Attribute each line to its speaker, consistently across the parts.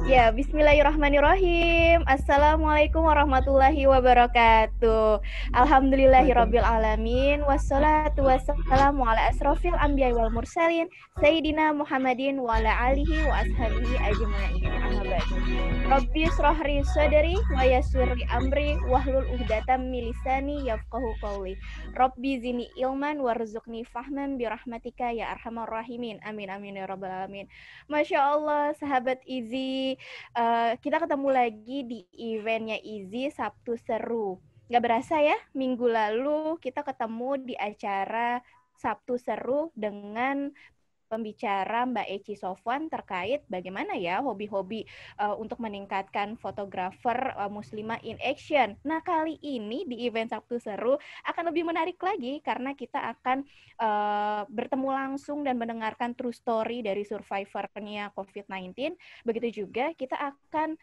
Speaker 1: Ya, bismillahirrahmanirrahim. Assalamualaikum warahmatullahi wabarakatuh. Alhamdulillahirabbil
Speaker 2: Waalaikumsalam.
Speaker 1: alamin wassalatu wassalamu ala asrofil anbiya'i wal mursalin sayyidina Muhammadin wa ala alihi wa ashabihi ajmain. Amma ba'du. Rabbi shrahli sadri wa yassirli amri wahlul 'uqdatam min lisani yafqahu qawli. Rabbi zini ilman warzuqni fahman birahmatika ya arhamar rahimin. Amin amin ya rabbal alamin. Masya Allah, sahabat Izi, kita ketemu lagi di eventnya Izi Sabtu Seru. Nggak berasa ya, minggu lalu kita ketemu di acara Sabtu Seru dengan pembicara Mbak Eci Sofwan terkait bagaimana ya hobi-hobi untuk meningkatkan fotografer muslimah in action. Nah, kali ini di event Sabtu Seru akan lebih menarik lagi karena kita akan bertemu langsung dan mendengarkan true story dari survivornya COVID-19. Begitu juga kita akan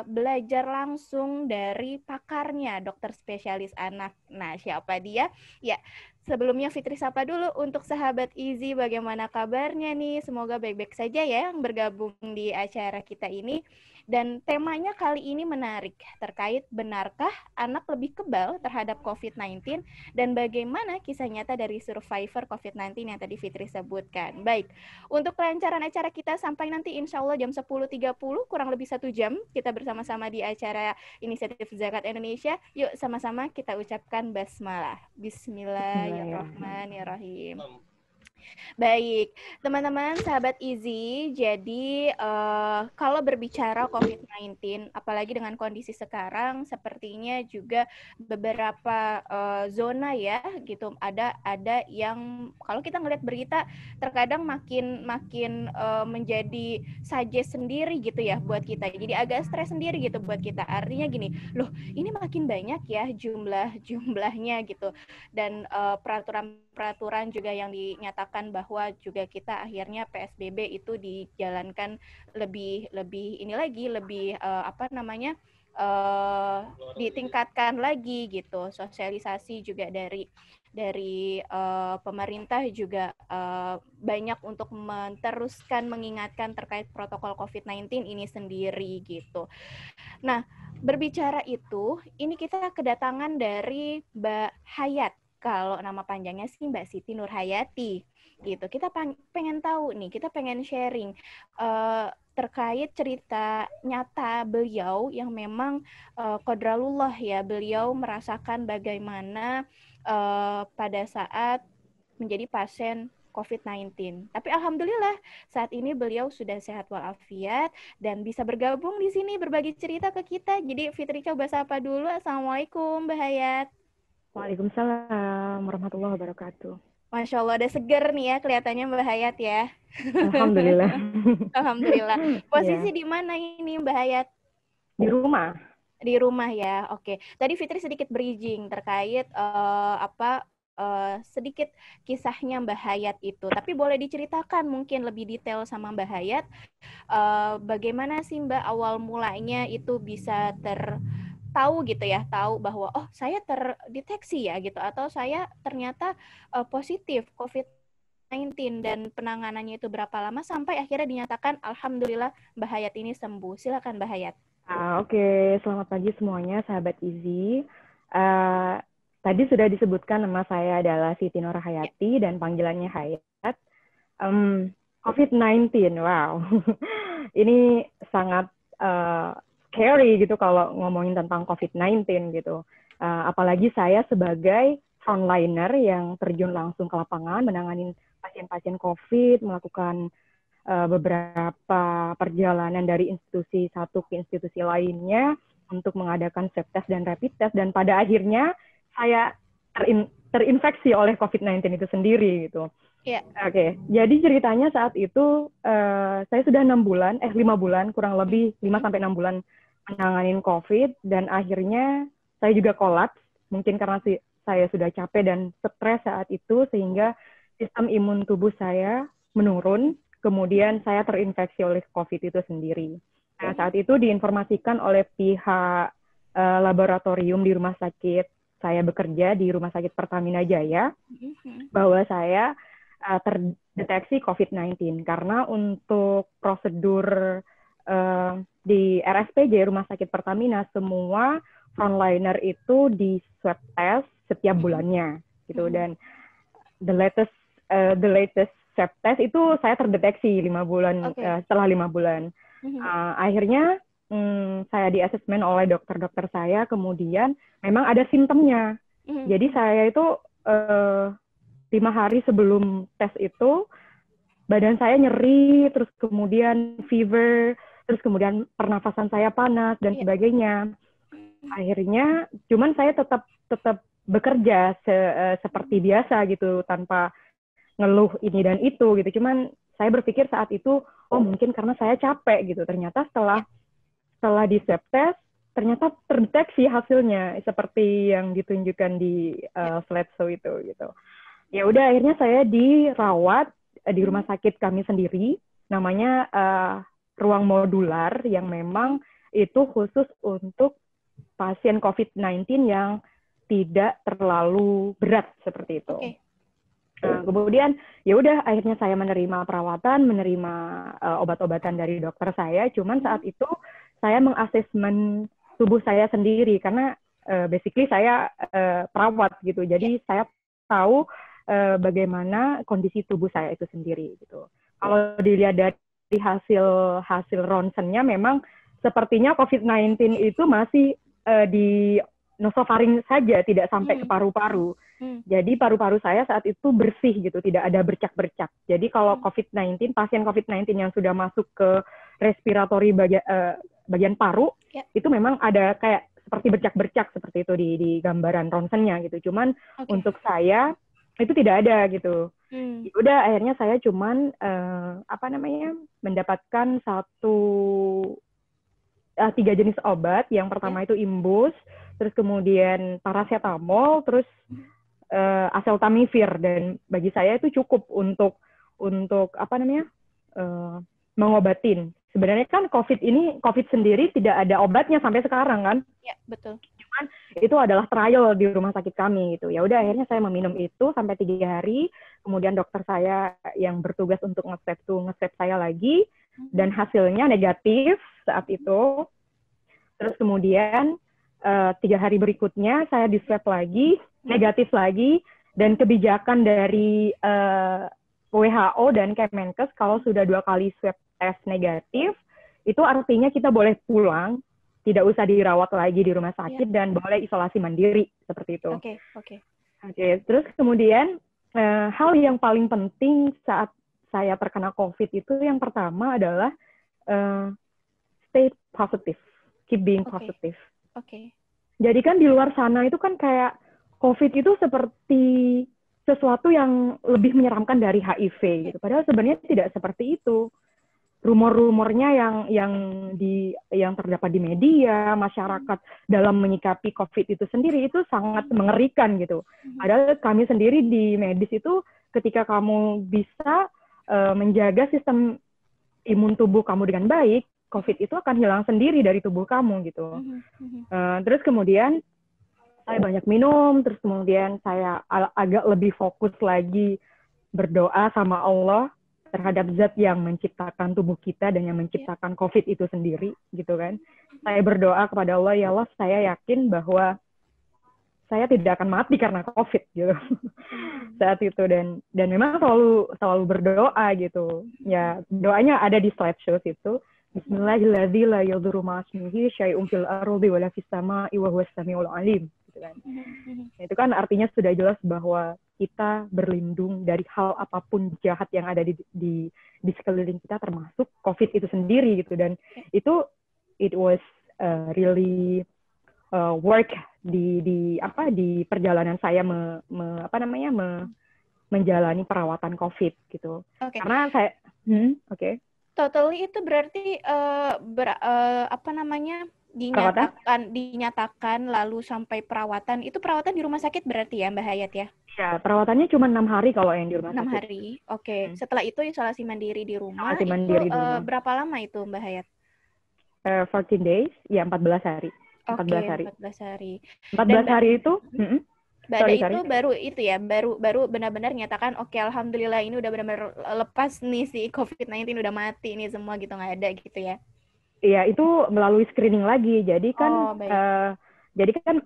Speaker 1: belajar langsung dari pakarnya, dokter spesialis anak. Nah, siapa dia? Ya, sebelumnya Fitri sapa dulu untuk sahabat Izi, bagaimana kabarnya nih? Semoga baik-baik saja ya yang bergabung di acara kita ini. Dan temanya kali ini menarik, terkait benarkah anak lebih kebal terhadap COVID-19 dan bagaimana kisah nyata dari survivor COVID-19 yang tadi Fitri sebutkan. Baik, untuk kelancaran acara kita sampai nanti insya Allah jam 10.30, kurang lebih 1 jam, kita bersama-sama di acara Inisiatif Zakat Indonesia. Yuk sama-sama kita ucapkan basmalah.
Speaker 2: Bismillahirrahmanirrahim.
Speaker 1: Bismillahirrahmanirrahim. Baik, teman-teman, sahabat Izi, jadi kalau berbicara COVID-19, apalagi dengan kondisi sekarang, sepertinya juga beberapa zona ya, gitu. Ada yang kalau kita ngelihat berita, terkadang makin makin menjadi suggest sendiri gitu ya buat kita. Jadi agak stres sendiri gitu buat kita. Artinya gini, loh ini makin banyak ya jumlahnya gitu. Dan peraturan juga yang dinyatakan bahwa juga kita akhirnya PSBB itu dijalankan lebih ini lagi lebih ditingkatkan lagi gitu. Sosialisasi juga dari pemerintah juga banyak untuk meneruskan mengingatkan terkait protokol COVID-19 ini sendiri gitu. Nah, berbicara itu, ini kita kedatangan dari Mbak Hayat. Kalau nama panjangnya sih Mbak Siti Nurhayati. Gitu. Kita pengen tahu nih, kita pengen sharing terkait cerita nyata beliau yang memang qadralullah ya. Beliau merasakan bagaimana pada saat menjadi pasien COVID-19. Tapi alhamdulillah saat ini beliau sudah sehat walafiat dan bisa bergabung di sini berbagi cerita ke kita. Jadi Fitri coba sapa dulu. Assalamualaikum Mbak Hayat.
Speaker 2: Waalaikumsalam warahmatullahi wabarakatuh.
Speaker 1: Masya Allah ada seger nih ya kelihatannya Mbak Hayat ya.
Speaker 2: Alhamdulillah.
Speaker 1: Alhamdulillah. Posisi
Speaker 2: Ya,
Speaker 1: di mana ini Mbak Hayat?
Speaker 2: di rumah.
Speaker 1: Di rumah ya. Oke. Tadi Fitri sedikit bridging terkait sedikit kisahnya Mbak Hayat itu. Tapi boleh diceritakan mungkin lebih detail sama Mbak Hayat. Bagaimana sih Mbak awal mulanya itu bisa tahu gitu ya, tahu bahwa oh saya terdeteksi ya gitu atau saya ternyata positif COVID-19 dan penanganannya itu berapa lama sampai akhirnya dinyatakan alhamdulillah Mbak Hayat ini sembuh. Silakan Mbak Hayat.
Speaker 2: Oke. Selamat pagi semuanya, sahabat Izi. Uh, Tadi sudah disebutkan nama saya adalah Siti
Speaker 1: Ya.
Speaker 2: Nurhayati dan panggilannya Hayat. COVID-19, wow. Ini sangat scary gitu kalau ngomongin tentang COVID-19 gitu. Apalagi saya sebagai frontliner yang terjun langsung ke lapangan, menangani pasien-pasien COVID, melakukan beberapa perjalanan dari institusi satu ke institusi lainnya untuk mengadakan swab test dan rapid test, dan pada akhirnya saya terinfeksi oleh COVID-19 itu sendiri gitu.
Speaker 1: Ya.
Speaker 2: Oke, jadi ceritanya saat itu saya sudah 5 bulan, kurang lebih 5-6 bulan menanganin COVID, dan akhirnya saya juga kolaps, mungkin karena saya sudah capek dan stres saat itu, sehingga sistem imun tubuh saya menurun, kemudian saya terinfeksi oleh COVID itu sendiri. Nah, saat itu diinformasikan oleh pihak laboratorium di rumah sakit saya bekerja, di Rumah Sakit Pertamina Jaya, bahwa saya terdeteksi COVID-19 karena untuk prosedur di RSPJ Rumah Sakit Pertamina semua frontliner itu di swab test setiap bulannya gitu, dan the latest swab test itu saya terdeteksi 5 bulan setelah 5 bulan. Akhirnya saya di asesmen oleh dokter-dokter saya, kemudian memang ada simptomnya. Jadi saya itu 5 hari sebelum tes itu badan saya nyeri, terus kemudian fever, terus kemudian pernafasan saya panas dan sebagainya. Akhirnya cuman saya tetap bekerja seperti biasa gitu, tanpa ngeluh ini dan itu gitu. Cuman saya berpikir saat itu, oh mungkin karena saya capek gitu. Ternyata setelah di swab test, ternyata terdeteksi hasilnya seperti yang ditunjukkan di slideshow itu gitu. Ya udah, akhirnya saya dirawat di rumah sakit kami sendiri, namanya ruang modular, yang memang itu khusus untuk pasien COVID-19 yang tidak terlalu berat seperti itu. Kemudian ya udah, akhirnya saya menerima perawatan, menerima obat-obatan dari dokter saya. Cuman saat itu saya mengasesmen tubuh saya sendiri, karena basically saya perawat gitu. Jadi saya tahu bagaimana kondisi tubuh saya itu sendiri gitu. Kalau dilihat dari hasil ronsennya, memang sepertinya COVID-19 itu masih di nasofaring saja, tidak sampai ke paru-paru. Jadi paru-paru saya saat itu bersih gitu, tidak ada bercak-bercak. Jadi kalau COVID-19, pasien COVID-19 yang sudah masuk ke respiratory bagian paru, itu memang ada kayak seperti bercak-bercak seperti itu di gambaran ronsennya gitu. Cuman untuk saya itu tidak ada gitu. Udah, akhirnya saya cuman mendapatkan 3 jenis obat. Yang pertama itu Imbus, terus kemudian paracetamol, terus Acetaminophen, dan bagi saya itu cukup untuk mengobatin. Sebenarnya kan COVID sendiri tidak ada obatnya sampai sekarang kan?
Speaker 1: Ya, betul.
Speaker 2: Cuman itu adalah trial di rumah sakit kami gitu. Ya udah, akhirnya saya meminum itu sampai 3 hari. Kemudian dokter saya yang bertugas untuk nge-swab saya lagi, dan hasilnya negatif saat itu. Terus kemudian 3 hari berikutnya saya di-swab lagi, negatif lagi, dan kebijakan dari WHO dan Kemenkes kalau sudah 2 kali swab test negatif, itu artinya kita boleh pulang, tidak usah dirawat lagi di rumah sakit, dan boleh isolasi mandiri, seperti itu.
Speaker 1: Oke.
Speaker 2: Terus kemudian hal yang paling penting saat saya terkena COVID itu, yang pertama adalah stay positive, keep being positive. Jadi kan di luar sana itu kan kayak COVID itu seperti sesuatu yang lebih menyeramkan dari HIV gitu. Padahal sebenarnya tidak seperti itu. Rumor-rumornya yang terdapat di media, masyarakat dalam menyikapi COVID itu sendiri itu sangat mengerikan gitu. Padahal kami sendiri di medis itu, ketika kamu bisa menjaga sistem imun tubuh kamu dengan baik, COVID itu akan hilang sendiri dari tubuh kamu gitu. Terus kemudian saya banyak minum, terus kemudian saya agak lebih fokus lagi berdoa sama Allah terhadap zat yang menciptakan tubuh kita dan yang menciptakan COVID itu sendiri, gitu kan. Saya berdoa kepada Allah, ya Allah, saya yakin bahwa saya tidak akan mati karena COVID, gitu. Saat itu, dan memang selalu berdoa, gitu. Ya, doanya ada di slideshow itu. Bismillahirrahmanirrahim, la yadurru ma'asmihi syai'un fil ardi wala fis sama'i wa huwas samiul alim. Gitu kan. Itu kan artinya sudah jelas bahwa kita berlindung dari hal apapun jahat yang ada di sekeliling kita, termasuk COVID itu sendiri gitu. Dan itu it was really work di perjalanan saya menjalani perawatan COVID gitu. Karena saya
Speaker 1: Totally itu berarti dinyatakan lalu sampai perawatan. Itu perawatan di rumah sakit berarti ya, Mbak Hayat ya?
Speaker 2: Ya, perawatannya cuma 6 hari kalau yang di rumah sakit.
Speaker 1: 6 hari, oke. Setelah itu isolasi mandiri di rumah.
Speaker 2: Isolasi mandiri di rumah.
Speaker 1: Berapa lama itu, Mbak Hayat?
Speaker 2: 14 days, ya 14 hari. 14 hari.
Speaker 1: 14 hari.
Speaker 2: 14 hari itu,
Speaker 1: itu baru benar-benar nyatakan, oke, alhamdulillah ini udah benar-benar lepas nih si COVID-19, udah mati nih semua gitu, nggak ada gitu ya?
Speaker 2: ya itu melalui screening lagi. Jadi kan
Speaker 1: Oh, baik.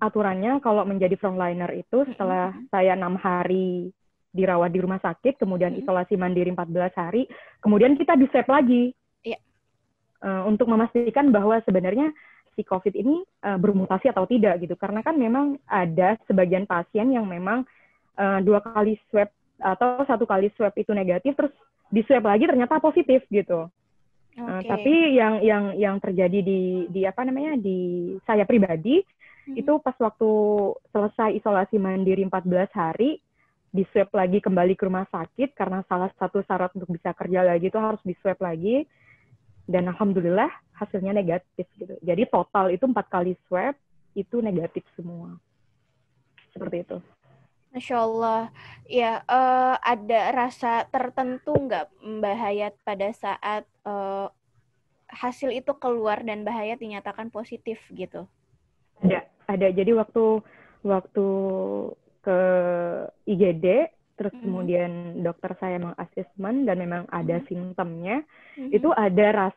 Speaker 2: aturannya kalau menjadi frontliner itu setelah saya 6 hari dirawat di rumah sakit, kemudian isolasi mandiri 14 hari, kemudian kita di swab lagi.
Speaker 1: Iya.
Speaker 2: Untuk memastikan bahwa sebenarnya si COVID ini bermutasi atau tidak gitu. Karena kan memang ada sebagian pasien yang memang 2 kali swab atau 1 kali swab itu negatif, terus di swab lagi ternyata positif gitu. Tapi yang terjadi di apa namanya di saya pribadi itu pas waktu selesai isolasi mandiri 14 hari di swab lagi kembali ke rumah sakit karena salah satu syarat untuk bisa kerja lagi itu harus di swab lagi, dan alhamdulillah hasilnya negatif gitu. Jadi total itu 4 kali swab itu negatif semua. Seperti itu.
Speaker 1: Masya Allah. Ya, ada rasa tertentu nggak Mbak Hayat pada saat hasil itu keluar dan Mbak Hayat dinyatakan positif gitu?
Speaker 2: Ada. Jadi waktu ke IGD, terus kemudian dokter saya mengasesmen dan memang ada simptomnya, itu ada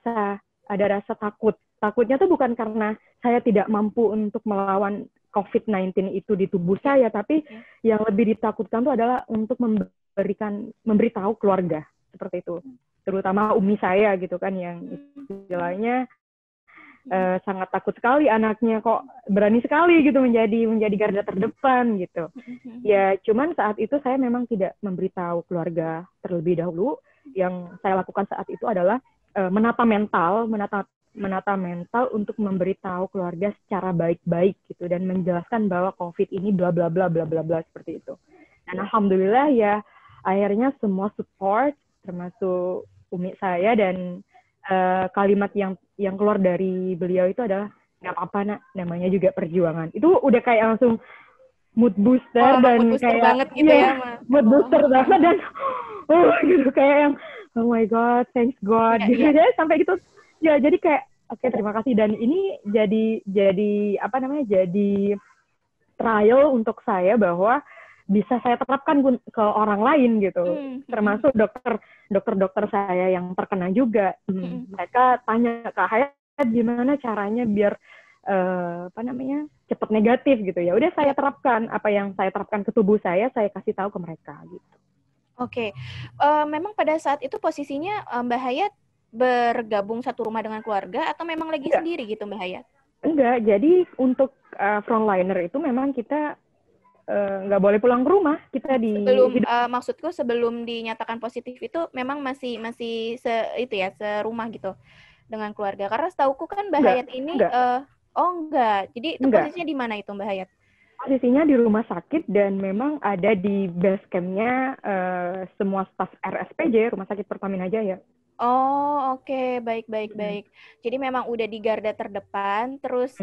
Speaker 2: rasa takut. Takutnya tuh bukan karena saya tidak mampu untuk melawan COVID-19 itu di tubuh saya, tapi yang lebih ditakutkan itu adalah untuk memberitahu keluarga seperti itu, terutama umi saya gitu kan, yang istilahnya sangat takut sekali anaknya kok berani sekali gitu menjadi garda terdepan gitu. Ya cuman saat itu saya memang tidak memberitahu keluarga terlebih dahulu. Yang saya lakukan saat itu adalah menata mental untuk memberitahu keluarga secara baik-baik gitu dan menjelaskan bahwa COVID ini bla bla bla bla bla bla seperti itu. Dan alhamdulillah ya akhirnya semua support termasuk umi saya, dan kalimat yang keluar dari beliau itu adalah nggak apa-apa nak, namanya juga perjuangan. Itu udah kayak langsung mood booster dan
Speaker 1: mood booster
Speaker 2: kayak
Speaker 1: banget gitu ya,
Speaker 2: mood booster banget dan gitu kayak yang oh my god, thanks God gitu ya sampai gitu. Ya jadi kayak oke, terima kasih, dan ini jadi apa namanya, jadi trial untuk saya bahwa bisa saya terapkan ke orang lain gitu. Termasuk dokter saya yang terkena juga. Mereka tanya ke Hayat gimana caranya biar apa namanya cepat negatif gitu. Ya udah saya terapkan apa yang saya terapkan ke tubuh saya kasih tahu ke mereka gitu.
Speaker 1: Oke. Memang pada saat itu posisinya Mbak Hayat bergabung satu rumah dengan keluarga atau memang lagi sendiri gitu Mbak Hayat?
Speaker 2: Enggak, jadi untuk frontliner itu memang kita nggak boleh pulang ke rumah. Kita
Speaker 1: maksudku sebelum dinyatakan positif itu memang masih serumah gitu dengan keluarga. Karena setauku kan Mbak Hayat ini enggak. Jadi itu posisinya di mana itu Mbak Hayat?
Speaker 2: Posisinya di rumah sakit dan memang ada di base camp-nya semua staf RSPJ, Rumah Sakit Pertamina Jaya.
Speaker 1: Oh, oke. Baik. Jadi memang udah di garda terdepan, terus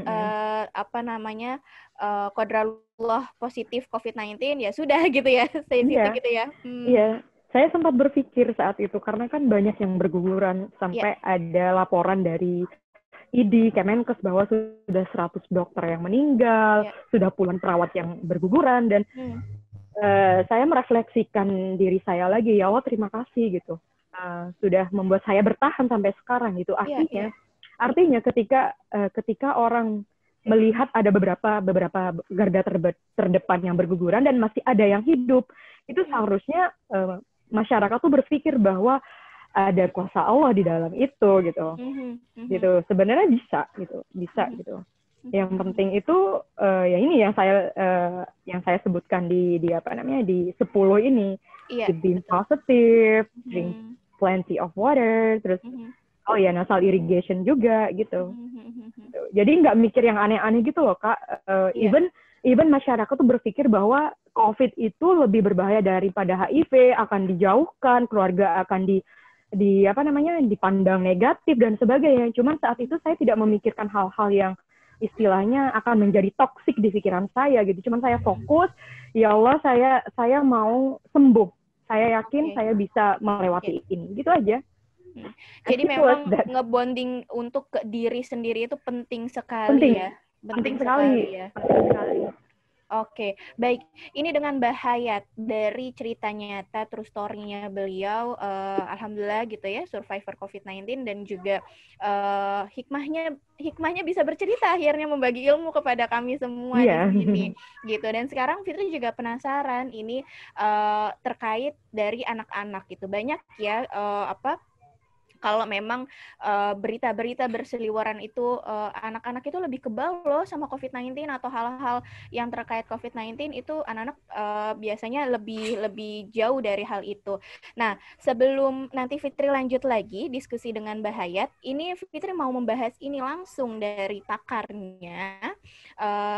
Speaker 1: qadrallah positif COVID-19, ya sudah gitu ya, stay situ gitu ya.
Speaker 2: Iya, saya sempat berpikir saat itu, karena kan banyak yang berguguran, sampai ada laporan dari ID, Kemenkes, bahwa sudah 100 dokter yang meninggal, sudah puluhan perawat yang berguguran, dan saya merefleksikan diri saya lagi, ya Allah terima kasih gitu. Sudah membuat saya bertahan sampai sekarang gitu. Artinya ketika orang melihat ada beberapa garda terdepan yang berguguran dan masih ada yang hidup, itu seharusnya masyarakat tuh berpikir bahwa ada kuasa Allah di dalam itu gitu. Gitu. Sebenarnya bisa gitu. Yang penting itu ya ini yang saya sebutkan di apa namanya di 10 ini. Being positive, drink plenty of water, terus nasal irrigation juga gitu. Jadi nggak mikir yang aneh-aneh gitu loh Kak. Even masyarakat tuh berpikir bahwa COVID itu lebih berbahaya daripada HIV, akan dijauhkan, keluarga akan dipandang negatif dan sebagainya. Cuman saat itu saya tidak memikirkan hal-hal yang istilahnya akan menjadi toksik di pikiran saya gitu. Cuman saya fokus, ya Allah saya mau sembuh. Saya yakin saya bisa melewati ini. Gitu aja.
Speaker 1: Jadi memang ngebonding untuk ke diri sendiri itu penting sekali ya.
Speaker 2: Penting sekali ya. Penting sekali.
Speaker 1: Oke, baik. Ini dengan Mbak Hayat dari cerita nyata true story-nya beliau, alhamdulillah gitu ya, survivor COVID-19 dan juga hikmahnya bisa bercerita akhirnya membagi ilmu kepada kami semua di
Speaker 2: Iya.
Speaker 1: sini gitu. Dan sekarang Fitri juga penasaran ini terkait dari anak-anak gitu. Banyak ya kalau memang berita-berita berseliweran itu anak-anak itu lebih kebal loh sama COVID-19 atau hal-hal yang terkait COVID-19 itu anak-anak biasanya lebih jauh dari hal itu. Nah, sebelum nanti Fitri lanjut lagi diskusi dengan Mbak Hayat, ini Fitri mau membahas ini langsung dari pakarnya,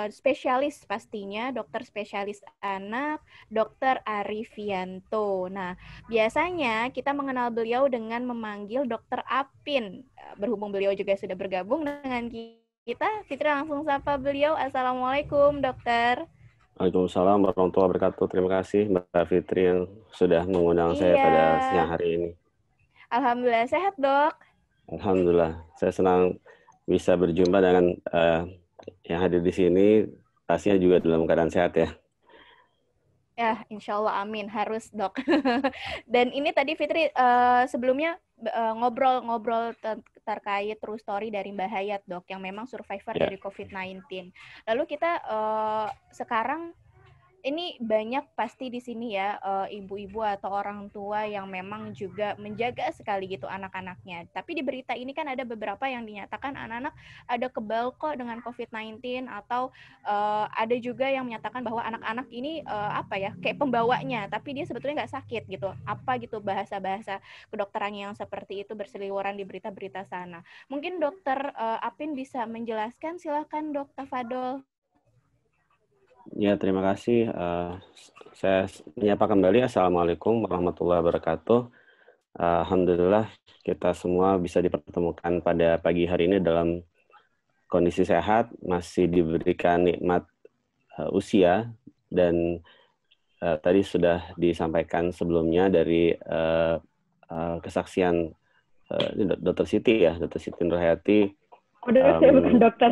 Speaker 1: spesialis pastinya, dokter spesialis anak, Dokter Arifianto. Nah, biasanya kita mengenal beliau dengan memanggil Dokter Apin. Berhubung beliau juga sudah bergabung dengan kita, Fitri langsung sapa beliau. Assalamualaikum, dokter.
Speaker 3: Waalaikumsalam warahmatullahi wabarakatuh. Terima kasih Mbak Fitri yang sudah mengundang saya pada siang hari ini.
Speaker 1: Alhamdulillah sehat, Dok.
Speaker 3: Alhamdulillah, saya senang bisa berjumpa dengan yang hadir di sini. Pastinya juga dalam keadaan sehat ya.
Speaker 1: Ya, insya Allah amin. Harus, Dok. Dan ini tadi Fitri sebelumnya ngobrol-ngobrol terkait true story dari Mbak Hayat, Dok, yang memang survivor dari COVID-19. Lalu kita sekarang ini banyak pasti di sini ya ibu-ibu atau orang tua yang memang juga menjaga sekali gitu anak-anaknya. Tapi di berita ini kan ada beberapa yang dinyatakan anak-anak ada kebal kok dengan COVID-19 atau ada juga yang menyatakan bahwa anak-anak ini kayak pembawanya, tapi dia sebetulnya nggak sakit gitu. Apa gitu bahasa-bahasa kedokterannya yang seperti itu berseliweran di berita-berita sana. Mungkin Dokter Apin bisa menjelaskan, silakan Dok Tafadol.
Speaker 3: Ya, terima kasih. Saya menyapa kembali. Assalamualaikum warahmatullahi wabarakatuh. Alhamdulillah kita semua bisa dipertemukan pada pagi hari ini dalam kondisi sehat, masih diberikan nikmat usia, dan tadi sudah disampaikan sebelumnya dari kesaksian Dr. Siti ya, Dr. Siti Nurhayati.
Speaker 2: Saya bukan dokter.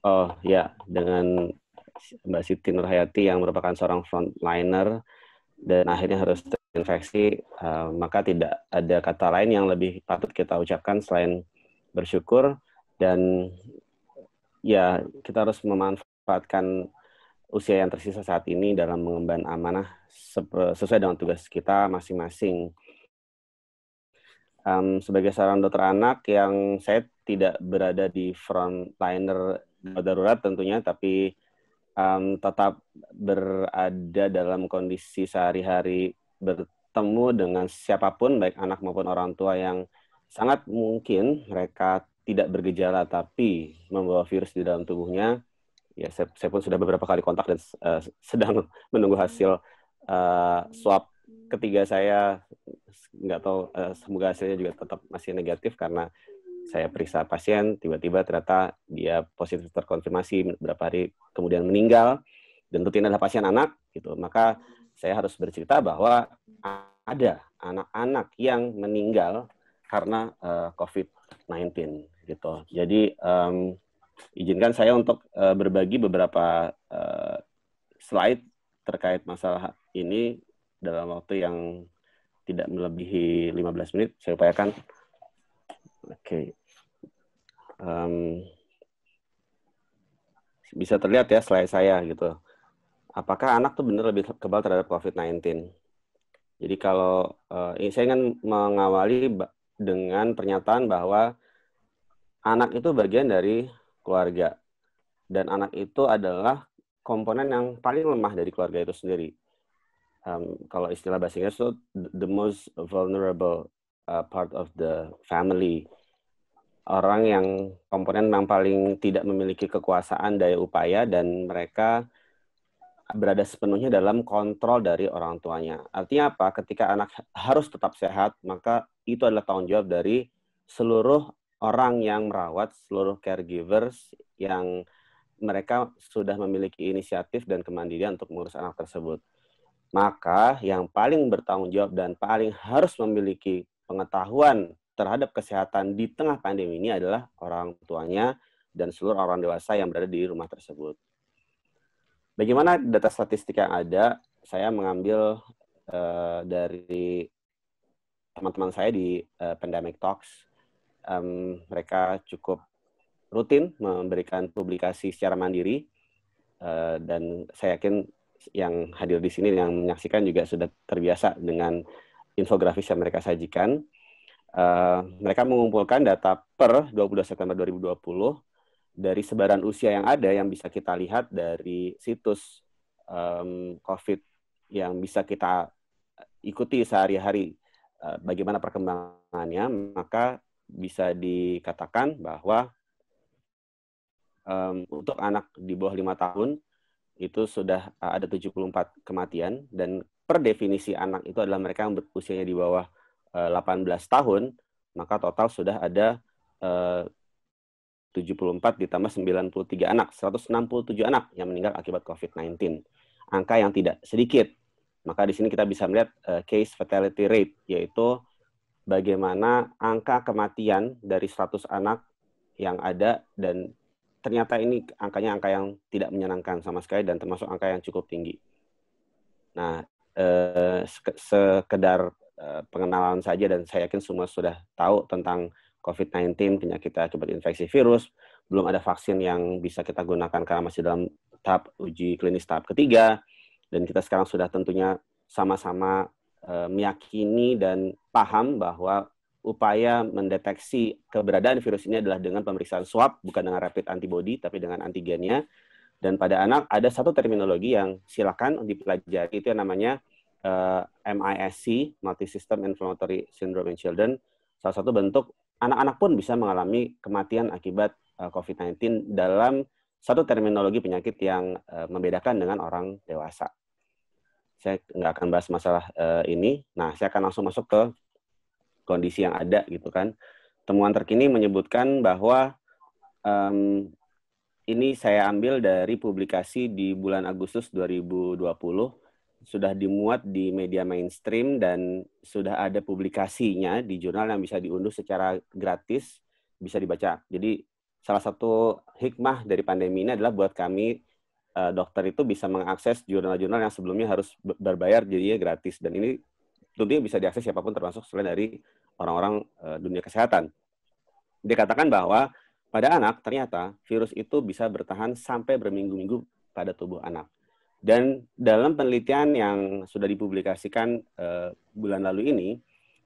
Speaker 3: Oh ya, dengan Mbak Siti Nurhayati yang merupakan seorang frontliner dan akhirnya harus terinfeksi, maka tidak ada kata lain yang lebih patut kita ucapkan selain bersyukur. Dan ya, kita harus memanfaatkan usia yang tersisa saat ini dalam mengemban amanah sesuai dengan tugas kita masing-masing. Sebagai seorang dokter anak yang saya tidak berada di frontliner darurat tentunya, tapi tetap berada dalam kondisi sehari-hari bertemu dengan siapapun, baik anak maupun orang tua yang sangat mungkin mereka tidak bergejala tapi membawa virus di dalam tubuhnya. Ya, saya pun sudah beberapa kali kontak dan sedang menunggu hasil swab ketiga saya. Nggak tahu, semoga hasilnya juga tetap masih negatif karena saya periksa pasien, tiba-tiba ternyata dia positif terkonfirmasi beberapa hari kemudian meninggal, dan tentunya adalah pasien anak, gitu. Maka saya harus bercerita bahwa ada anak-anak yang meninggal karena COVID-19, gitu. Jadi izinkan saya untuk berbagi beberapa slide terkait masalah ini dalam waktu yang tidak melebihi 15 menit. Saya upayakan. Oke. Bisa terlihat ya slide saya gitu. Apakah anak tuh benar lebih kebal terhadap COVID-19? Jadi kalau saya ingin mengawali dengan pernyataan bahwa anak itu bagian dari keluarga. Dan anak itu adalah komponen yang paling lemah dari keluarga itu sendiri. Kalau istilah bahasa Inggris itu the most vulnerable part of the family. Orang yang komponen yang paling tidak memiliki kekuasaan daya upaya dan mereka berada sepenuhnya dalam kontrol dari orang tuanya. Artinya apa? Ketika anak harus tetap sehat, maka itu adalah tanggung jawab dari seluruh orang yang merawat, seluruh caregivers yang mereka sudah memiliki inisiatif dan kemandirian untuk mengurus anak tersebut. Maka yang paling bertanggung jawab dan paling harus memiliki pengetahuan terhadap kesehatan di tengah pandemi ini adalah orang tuanya dan seluruh orang dewasa yang berada di rumah tersebut. Bagaimana data statistik yang ada? Saya mengambil dari teman-teman saya di Pandemic Talks. Mereka cukup rutin memberikan publikasi secara mandiri, dan saya yakin yang hadir di sini yang menyaksikan juga sudah terbiasa dengan infografis yang mereka sajikan. Mereka mengumpulkan data per 22 September 2020 dari sebaran usia yang ada yang bisa kita lihat dari situs COVID yang bisa kita ikuti sehari-hari bagaimana perkembangannya, maka bisa dikatakan bahwa untuk anak di bawah 5 tahun itu sudah ada 74 kematian, dan per definisi anak itu adalah mereka yang berusianya di bawah 18 tahun, maka total sudah ada 74 ditambah 93 anak, 167 anak yang meninggal akibat COVID-19. Angka yang tidak sedikit. Maka di sini kita bisa melihat case fatality rate, yaitu bagaimana angka kematian dari 100 anak yang ada, dan ternyata ini angkanya angka yang tidak menyenangkan sama sekali dan termasuk angka yang cukup tinggi. Nah, sekedar pengenalan saja, dan saya yakin semua sudah tahu tentang COVID-19, penyakit akibat infeksi virus. Belum ada vaksin yang bisa kita gunakan karena masih dalam tahap uji klinis tahap ketiga. Dan kita sekarang sudah tentunya sama-sama meyakini dan paham bahwa upaya mendeteksi keberadaan virus ini adalah dengan pemeriksaan swab, bukan dengan rapid antibody, tapi dengan antigennya. Dan pada anak ada satu terminologi yang silakan dipelajari, itu yang namanya MISC, Multisystem Inflammatory Syndrome in Children. Salah satu bentuk anak-anak pun bisa mengalami kematian akibat COVID-19 dalam satu terminologi penyakit yang membedakan dengan orang dewasa. Saya nggak akan bahas masalah ini. Nah, saya akan langsung masuk ke kondisi yang ada gitu kan. Temuan terkini menyebutkan bahwa ini saya ambil dari publikasi di bulan Agustus 2020, sudah dimuat di media mainstream dan sudah ada publikasinya di jurnal yang bisa diunduh secara gratis, bisa dibaca. Jadi salah satu hikmah dari pandemi ini adalah buat kami dokter itu bisa mengakses jurnal-jurnal yang sebelumnya harus berbayar, jadinya gratis. Dan ini tentunya bisa diakses siapapun, termasuk selain dari orang-orang dunia kesehatan. Dikatakan bahwa pada anak ternyata virus itu bisa bertahan sampai berminggu-minggu pada tubuh anak. Dan dalam penelitian yang sudah dipublikasikan bulan lalu ini,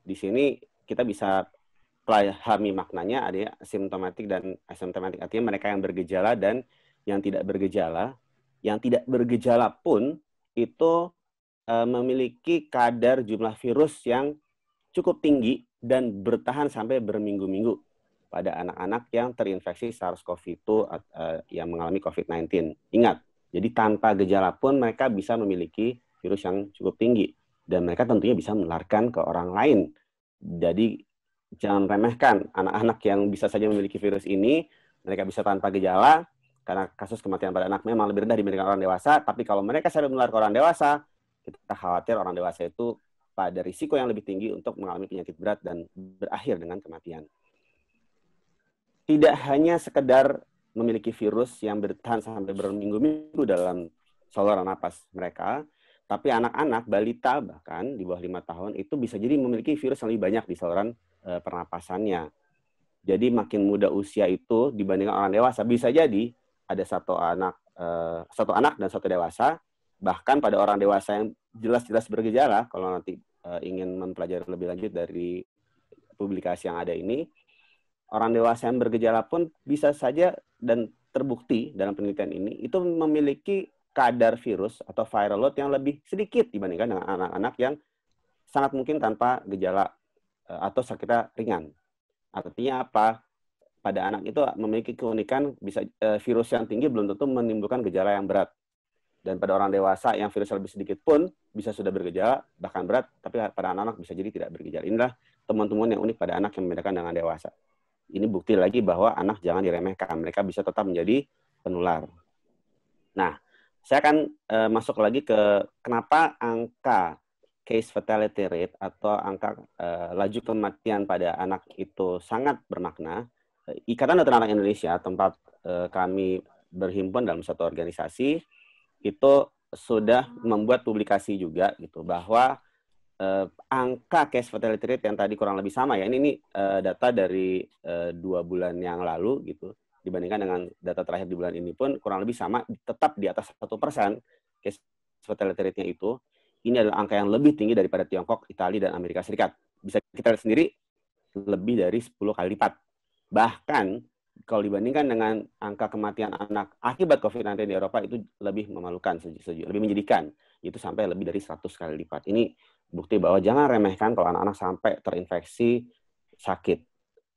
Speaker 3: di sini kita bisa pahami maknanya, ada simptomatik dan asymptomatik, artinya mereka yang bergejala dan yang tidak bergejala. Yang tidak bergejala pun itu memiliki kadar jumlah virus yang cukup tinggi dan bertahan sampai berminggu-minggu pada anak-anak yang terinfeksi SARS-CoV-2 yang mengalami COVID-19. Ingat, jadi tanpa gejala pun mereka bisa memiliki virus yang cukup tinggi. Dan mereka tentunya bisa menularkan ke orang lain. Jadi jangan remehkan anak-anak yang bisa saja memiliki virus ini, mereka bisa tanpa gejala, karena kasus kematian pada anak memang lebih rendah dibandingkan orang dewasa, tapi kalau mereka sampai menular ke orang dewasa, kita khawatir orang dewasa itu pada risiko yang lebih tinggi untuk mengalami penyakit berat dan berakhir dengan kematian. Tidak hanya sekedar memiliki virus yang bertahan sampai berminggu-minggu dalam saluran napas mereka, tapi anak-anak, balita bahkan di bawah 5 tahun itu bisa jadi memiliki virus yang lebih banyak di saluran pernapasannya. Jadi makin muda usia itu dibandingkan orang dewasa, bisa jadi ada satu anak dan satu dewasa. Bahkan pada orang dewasa yang jelas-jelas bergejala, kalau nanti ingin mempelajari lebih lanjut dari publikasi yang ada ini, orang dewasa yang bergejala pun bisa saja dan terbukti dalam penelitian ini itu memiliki kadar virus atau viral load yang lebih sedikit dibandingkan dengan anak-anak yang sangat mungkin tanpa gejala atau sakitnya ringan. Artinya apa? Pada anak itu memiliki keunikan, bisa virus yang tinggi belum tentu menimbulkan gejala yang berat. Dan pada orang dewasa yang virus lebih sedikit pun bisa sudah bergejala, bahkan berat, tapi pada anak-anak bisa jadi tidak bergejala. Inilah teman-teman yang unik pada anak yang membedakan dengan dewasa. Ini bukti lagi bahwa anak jangan diremehkan. Mereka bisa tetap menjadi penular. Nah, saya akan masuk lagi ke kenapa angka case fatality rate atau angka laju kematian pada anak itu sangat bermakna. Ikatan Dokter Anak Indonesia, tempat kami berhimpun dalam satu organisasi, itu sudah membuat publikasi juga gitu bahwa angka case fatality rate yang tadi kurang lebih sama ya, ini data dari 2 bulan yang lalu gitu, dibandingkan dengan data terakhir di bulan ini pun kurang lebih sama, tetap di atas 1% case fatality rate-nya itu. Ini adalah angka yang lebih tinggi daripada Tiongkok, Italia, dan Amerika Serikat. Bisa kita lihat sendiri, lebih dari 10 kali lipat. Bahkan kalau dibandingkan dengan angka kematian anak akibat COVID-19 di Eropa, itu lebih memalukan, lebih menyedihkan. Itu sampai lebih dari 100 kali lipat. Ini bukti bahwa jangan remehkan kalau anak-anak sampai terinfeksi sakit.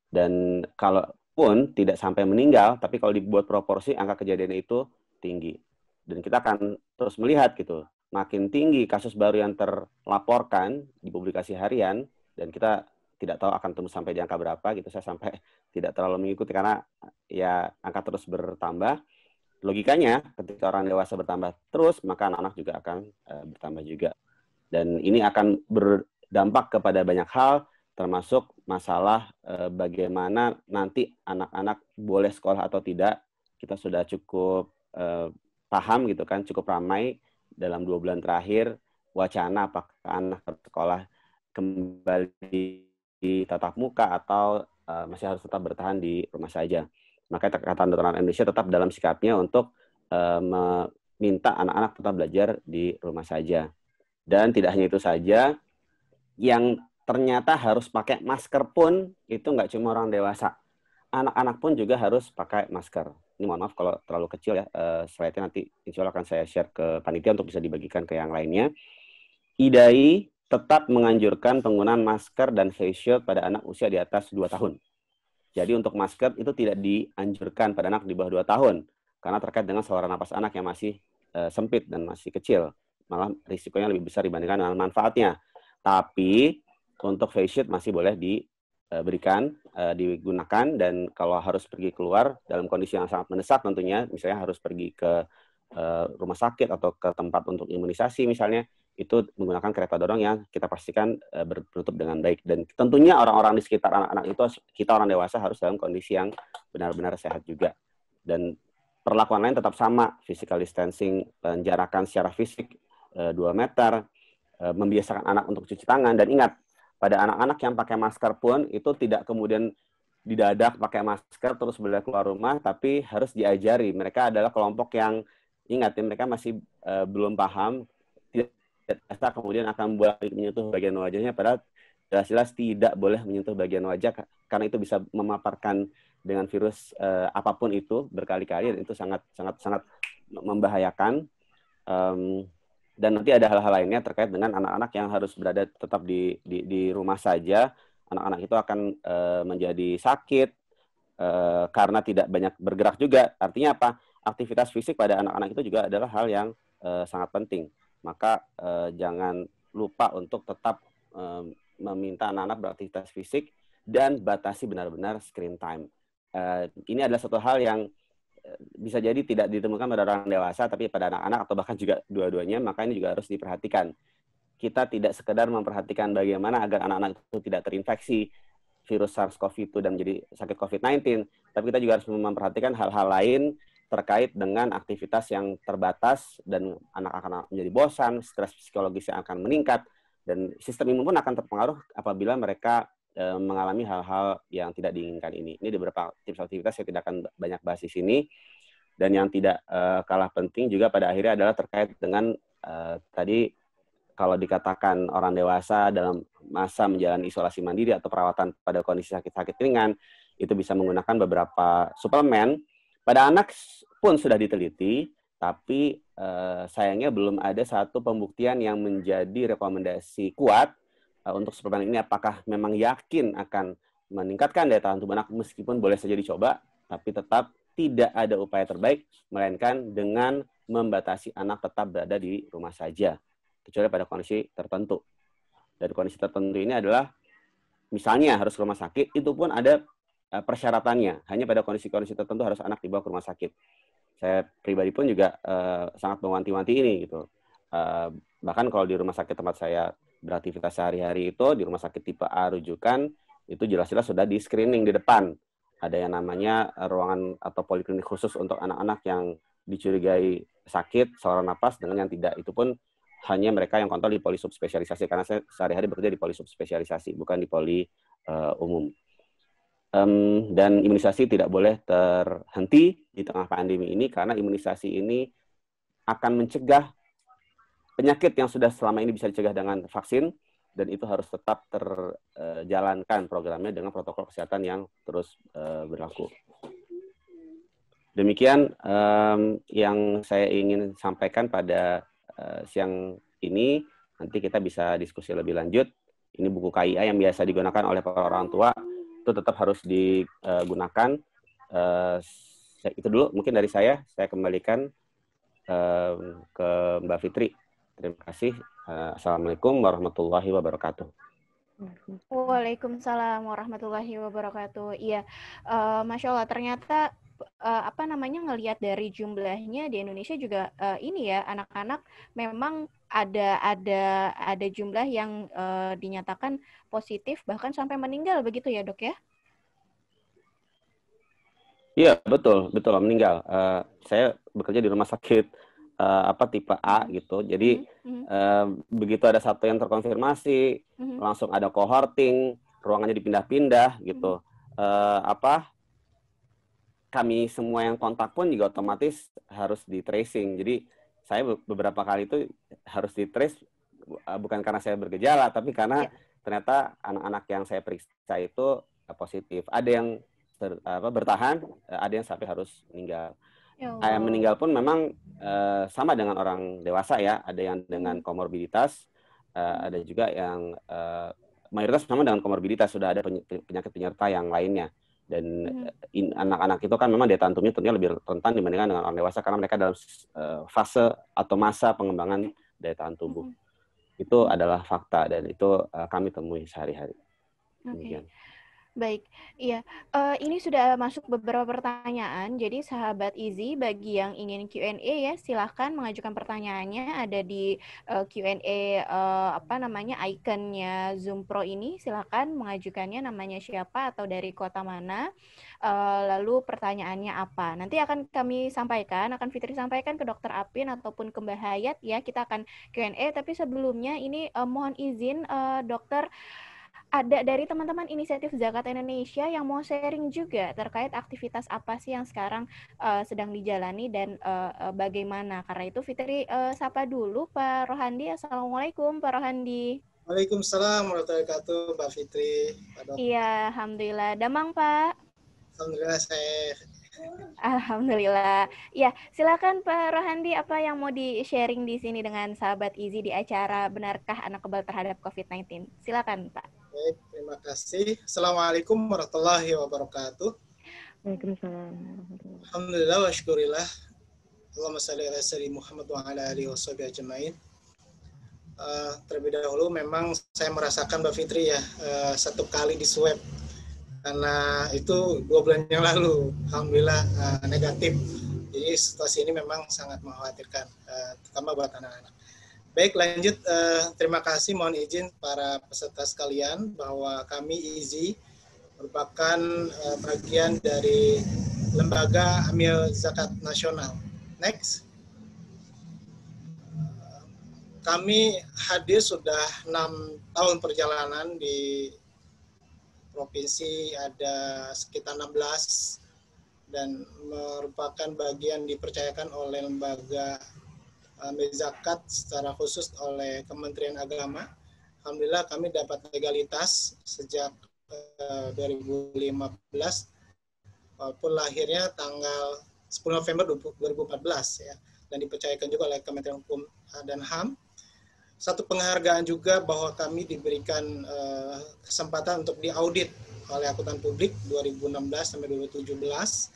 Speaker 3: Dan kalaupun tidak sampai meninggal, tapi kalau dibuat proporsi, angka kejadian itu tinggi. Dan kita akan terus melihat gitu, makin tinggi kasus baru yang terlaporkan di publikasi harian, dan kita tidak tahu akan tembus sampai di angka berapa gitu, saya sampai tidak terlalu mengikuti karena ya angka terus bertambah. Logikanya ketika orang dewasa bertambah terus, maka anak-anak juga akan bertambah juga. Dan ini akan berdampak kepada banyak hal, termasuk masalah bagaimana nanti anak-anak boleh sekolah atau tidak. Kita sudah cukup paham gitu kan, cukup ramai dalam 2 bulan terakhir wacana apakah anak sekolah kembali di tatap muka atau masih harus tetap bertahan di rumah saja. Maka Ikatan Dokter Anak Indonesia tetap dalam sikapnya untuk meminta anak-anak tetap belajar di rumah saja. Dan tidak hanya itu saja, yang ternyata harus pakai masker pun itu nggak cuma orang dewasa. Anak-anak pun juga harus pakai masker. Ini mohon maaf kalau terlalu kecil ya, slide-nya nanti insya Allah akan saya share ke panitia untuk bisa dibagikan ke yang lainnya. IDAI tetap menganjurkan penggunaan masker dan face shield pada anak usia di atas 2 tahun. Jadi untuk masker itu tidak dianjurkan pada anak di bawah 2 tahun, karena terkait dengan saluran napas anak yang masih sempit dan masih kecil. Malah risikonya lebih besar dibandingkan dengan manfaatnya. Tapi untuk face shield masih boleh diberikan, digunakan, dan kalau harus pergi keluar dalam kondisi yang sangat mendesak tentunya, misalnya harus pergi ke rumah sakit atau ke tempat untuk imunisasi misalnya, itu menggunakan kereta dorong yang kita pastikan bertutup dengan baik. Dan tentunya orang-orang di sekitar anak-anak itu, kita orang dewasa harus dalam kondisi yang benar-benar sehat juga. Dan perlakuan lain tetap sama, physical distancing, penjarakan secara fisik 2 meter, membiasakan anak untuk cuci tangan. Dan ingat, pada anak-anak yang pakai masker pun itu tidak kemudian didadak pakai masker terus boleh keluar rumah, tapi harus diajari. Mereka adalah kelompok yang, ingat ya, mereka masih belum paham, tidak kemudian akan boleh menyentuh bagian wajahnya, padahal jelas-jelas tidak boleh menyentuh bagian wajah, karena itu bisa memaparkan dengan virus apapun itu berkali-kali, dan itu sangat membahayakan. Dan nanti ada hal-hal lainnya terkait dengan anak-anak yang harus berada tetap di rumah saja. Anak-anak itu akan menjadi sakit karena tidak banyak bergerak juga. Artinya apa? Aktivitas fisik pada anak-anak itu juga adalah hal yang sangat penting. Maka jangan lupa untuk tetap meminta anak-anak beraktivitas fisik dan batasi benar-benar screen time. Ini adalah satu hal yang bisa jadi tidak ditemukan pada orang dewasa, tapi pada anak-anak atau bahkan juga dua-duanya, maka ini juga harus diperhatikan. Kita tidak sekedar memperhatikan bagaimana agar anak-anak itu tidak terinfeksi virus SARS-CoV-2 dan menjadi sakit COVID-19, tapi kita juga harus memperhatikan hal-hal lain terkait dengan aktivitas yang terbatas, dan anak akan menjadi bosan, stres psikologis yang akan meningkat, dan sistem imun pun akan terpengaruh apabila mereka mengalami hal-hal yang tidak diinginkan ini. Ini beberapa tips aktivitas yang tidak akan banyak bahas di sini. Dan yang tidak kalah penting juga pada akhirnya adalah terkait dengan tadi kalau dikatakan orang dewasa dalam masa menjalani isolasi mandiri atau perawatan pada kondisi sakit-sakit ringan, itu bisa menggunakan beberapa suplemen. Pada anak pun sudah diteliti, tapi sayangnya belum ada satu pembuktian yang menjadi rekomendasi kuat untuk suplemen ini, apakah memang yakin akan meningkatkan daya tahan tubuh anak, meskipun boleh saja dicoba, tapi tetap tidak ada upaya terbaik, melainkan dengan membatasi anak tetap berada di rumah saja, kecuali pada kondisi tertentu. Dari kondisi tertentu ini adalah, misalnya harus ke rumah sakit, itu pun ada persyaratannya, hanya pada kondisi-kondisi tertentu harus anak dibawa ke rumah sakit. Saya pribadi pun juga sangat mewanti-wanti ini gitu. Bahkan kalau di rumah sakit tempat saya beraktivitas sehari-hari itu, di rumah sakit tipe A rujukan, itu jelas-jelas sudah di screening di depan. Ada yang namanya ruangan atau poliklinik khusus untuk anak-anak yang dicurigai sakit saluran napas dengan yang tidak. Itu pun hanya mereka yang kontrol di poli subspesialisasi, karena saya sehari-hari bekerja di poli subspesialisasi, bukan di poli umum. Dan imunisasi tidak boleh terhenti di tengah pandemi ini, karena imunisasi ini akan mencegah penyakit yang sudah selama ini bisa dicegah dengan vaksin, dan itu harus tetap terjalankan programnya dengan protokol kesehatan yang terus berlaku. Demikian yang saya ingin sampaikan pada siang ini. Nanti kita bisa diskusi lebih lanjut. Ini buku KIA yang biasa digunakan oleh para orang tua, itu tetap harus digunakan. Itu dulu mungkin dari saya kembalikan ke Mbak Fitri. Terima kasih. Assalamualaikum warahmatullahi wabarakatuh.
Speaker 1: Waalaikumsalam warahmatullahi wabarakatuh. Iya, Masya Allah, ternyata ngelihat dari jumlahnya di Indonesia juga ini ya, anak-anak memang ada jumlah yang dinyatakan positif bahkan sampai meninggal, begitu ya, Dok ya?
Speaker 3: Iya, betul meninggal. Saya bekerja di rumah sakit tipe A gitu. Jadi begitu ada satu yang terkonfirmasi, langsung ada cohorting, ruangannya dipindah-pindah gitu. Kami semua yang kontak pun juga otomatis harus di tracing. Jadi saya beberapa kali itu harus di trace, bukan karena saya bergejala, tapi karena ternyata anak-anak yang saya periksa itu positif. Ada yang bertahan, ada yang sampai harus meninggal. Yang meninggal pun memang sama dengan orang dewasa ya, ada yang dengan komorbiditas, ada juga yang mayoritas sama dengan komorbiditas, sudah ada penyakit penyerta yang lainnya. Dan anak-anak itu kan memang daya tahan tubuhnya tentunya lebih rentan dibandingkan dengan orang dewasa, karena mereka dalam fase atau masa pengembangan daya tahan tubuh. Itu adalah fakta, dan itu kami temui sehari-hari.
Speaker 1: Oke. Baik, iya. Ini sudah masuk beberapa pertanyaan. Jadi sahabat Izzy, bagi yang ingin Q&A ya, silahkan mengajukan pertanyaannya. Ada di Q&A ikonnya Zoom Pro ini. Silahkan mengajukannya, namanya siapa atau dari kota mana. Lalu pertanyaannya apa. Nanti akan kami sampaikan, akan Fitri sampaikan ke Dr. Apin ataupun ke Mbak Hayat ya. Kita akan Q&A. Tapi sebelumnya ini mohon izin Dokter, ada dari teman-teman inisiatif Zakat Indonesia yang mau sharing juga terkait aktivitas apa sih yang sekarang sedang dijalani dan bagaimana. Karena itu Fitri sapa dulu Pak Rohandi. Assalamualaikum Pak Rohandi.
Speaker 4: Waalaikumsalam warahmatullahi wabarakatuh, Mbak Fitri.
Speaker 1: Iya, alhamdulillah. Damang Pak.
Speaker 4: Alhamdulillah saya.
Speaker 1: Alhamdulillah. Ya, silakan Pak Rohandi, apa yang mau di-sharing di sini dengan sahabat Izzy di acara Benarkah Anak Kebal Terhadap COVID-19? Silakan Pak.
Speaker 4: Baik, terima kasih. Assalamualaikum warahmatullahi wabarakatuh.
Speaker 2: Waalaikumsalam.
Speaker 4: Alhamdulillah wa syukurillah. Allahumma salli ala sayyidina Muhammad wa ala alihi washabihi ajmain. Terlebih dahulu memang saya merasakan Mbak Fitri ya, satu kali di swab. Karena itu 2 bulan yang lalu, alhamdulillah negatif. Jadi situasi ini memang sangat mengkhawatirkan, terutama buat anak-anak. Baik, lanjut. Terima kasih, mohon izin para peserta sekalian bahwa kami Izzy merupakan bagian dari Lembaga Amil Zakat Nasional. Next. Kami hadir sudah 6 tahun perjalanan di provinsi, ada sekitar 16, dan merupakan bagian dipercayakan oleh lembaga zakat secara khusus oleh Kementerian Agama. Alhamdulillah kami dapat legalitas sejak 2015, walaupun lahirnya tanggal 10 November 2014 ya, dan dipercayakan juga oleh Kementerian Hukum dan HAM. Satu penghargaan juga bahwa kami diberikan kesempatan untuk diaudit oleh akuntan publik 2016 sampai 2017,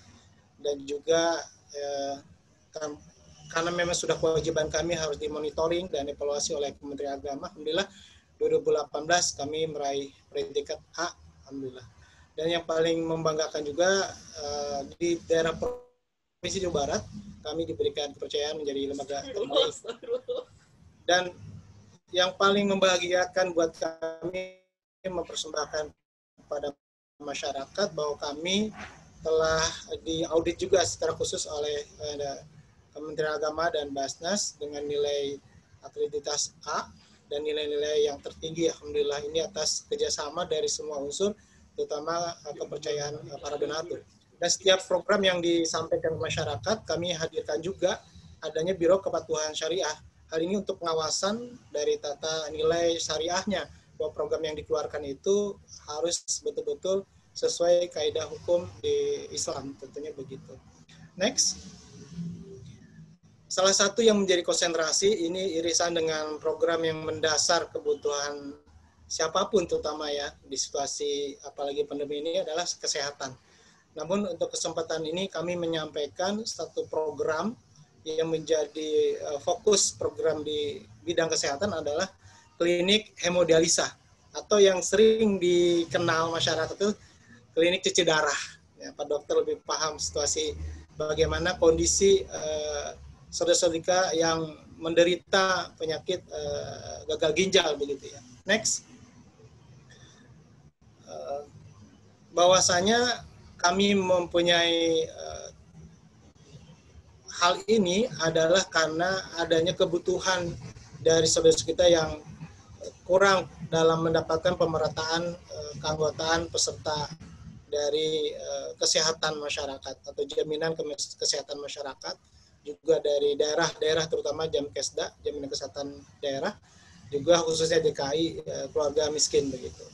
Speaker 4: dan juga karena memang sudah kewajiban kami harus dimonitoring dan evaluasi oleh Kementerian Agama. Alhamdulillah 2018 kami meraih predikat A, alhamdulillah. Dan yang paling membanggakan juga di daerah Provinsi Jawa Barat kami diberikan kepercayaan menjadi lembaga terbaik. Dan yang paling membahagiakan buat kami mempersembahkan kepada masyarakat bahwa kami telah diaudit juga secara khusus oleh Kementerian Agama dan Basnas dengan nilai akreditas A dan nilai-nilai yang tertinggi. Alhamdulillah ini atas kerjasama dari semua unsur, terutama kepercayaan para donatur. Dan setiap program yang disampaikan ke masyarakat, kami hadirkan juga adanya Biro Kepatuhan Syariah. Hal ini untuk pengawasan dari tata nilai syariahnya, bahwa program yang dikeluarkan itu harus betul-betul sesuai kaidah hukum di Islam, tentunya begitu. Next. Salah satu yang menjadi konsentrasi ini irisan dengan program yang mendasar kebutuhan siapapun, terutama ya di situasi apalagi pandemi ini, adalah kesehatan. Namun untuk kesempatan ini kami menyampaikan satu program yang menjadi fokus program di bidang kesehatan adalah klinik hemodialisa, atau yang sering dikenal masyarakat itu klinik cuci darah. Ya, Pak Dokter lebih paham situasi bagaimana kondisi saudara-saudara yang menderita penyakit gagal ginjal begitu ya. Next. Bahwasanya kami mempunyai hal ini adalah karena adanya kebutuhan dari saudara kita yang kurang dalam mendapatkan pemerataan keanggotaan peserta dari kesehatan masyarakat atau jaminan kesehatan masyarakat, juga dari daerah-daerah terutama Jamkesda, jaminan kesehatan daerah, juga khususnya DKI keluarga miskin begitu.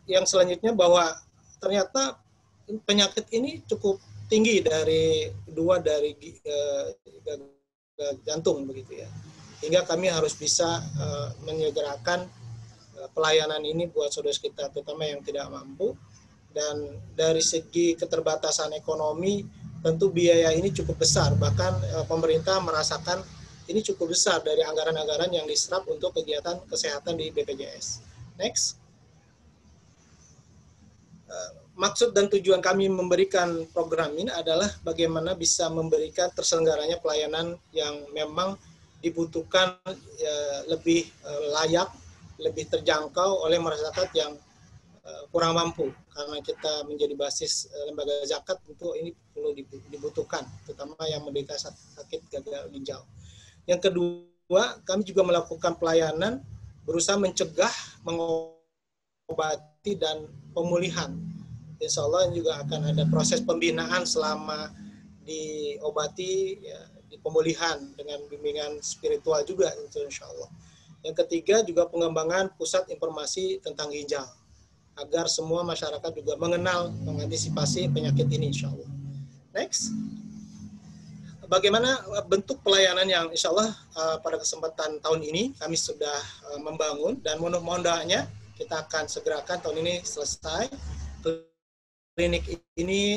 Speaker 4: Yang selanjutnya bahwa ternyata penyakit ini cukup tinggi dari jantung begitu ya. Hingga kami harus bisa menyegerakan pelayanan ini buat saudara kita terutama yang tidak mampu. Dan dari segi keterbatasan ekonomi tentu biaya ini cukup besar, bahkan pemerintah merasakan ini cukup besar dari anggaran-anggaran yang diserap untuk kegiatan kesehatan di BPJS. Next. Maksud dan tujuan kami memberikan program ini adalah bagaimana bisa memberikan terselenggaranya pelayanan yang memang dibutuhkan lebih layak, lebih terjangkau oleh masyarakat yang kurang mampu. Karena kita menjadi basis lembaga zakat, tentu ini perlu dibutuhkan, terutama yang menderita sakit gagal ginjal. Yang kedua, kami juga melakukan pelayanan berusaha mencegah, mengobati, dan pemulihan. Insya Allah juga akan ada proses pembinaan selama diobati, ya, di pemulihan dengan bimbingan spiritual juga, insya Allah. Yang ketiga juga pengembangan pusat informasi tentang ginjal, agar semua masyarakat juga mengenal, mengantisipasi penyakit ini, insya Allah. Next. Bagaimana bentuk pelayanan yang insya Allah pada kesempatan tahun ini kami sudah membangun, dan mudah-mudahan kita akan segerakan tahun ini selesai. Klinik ini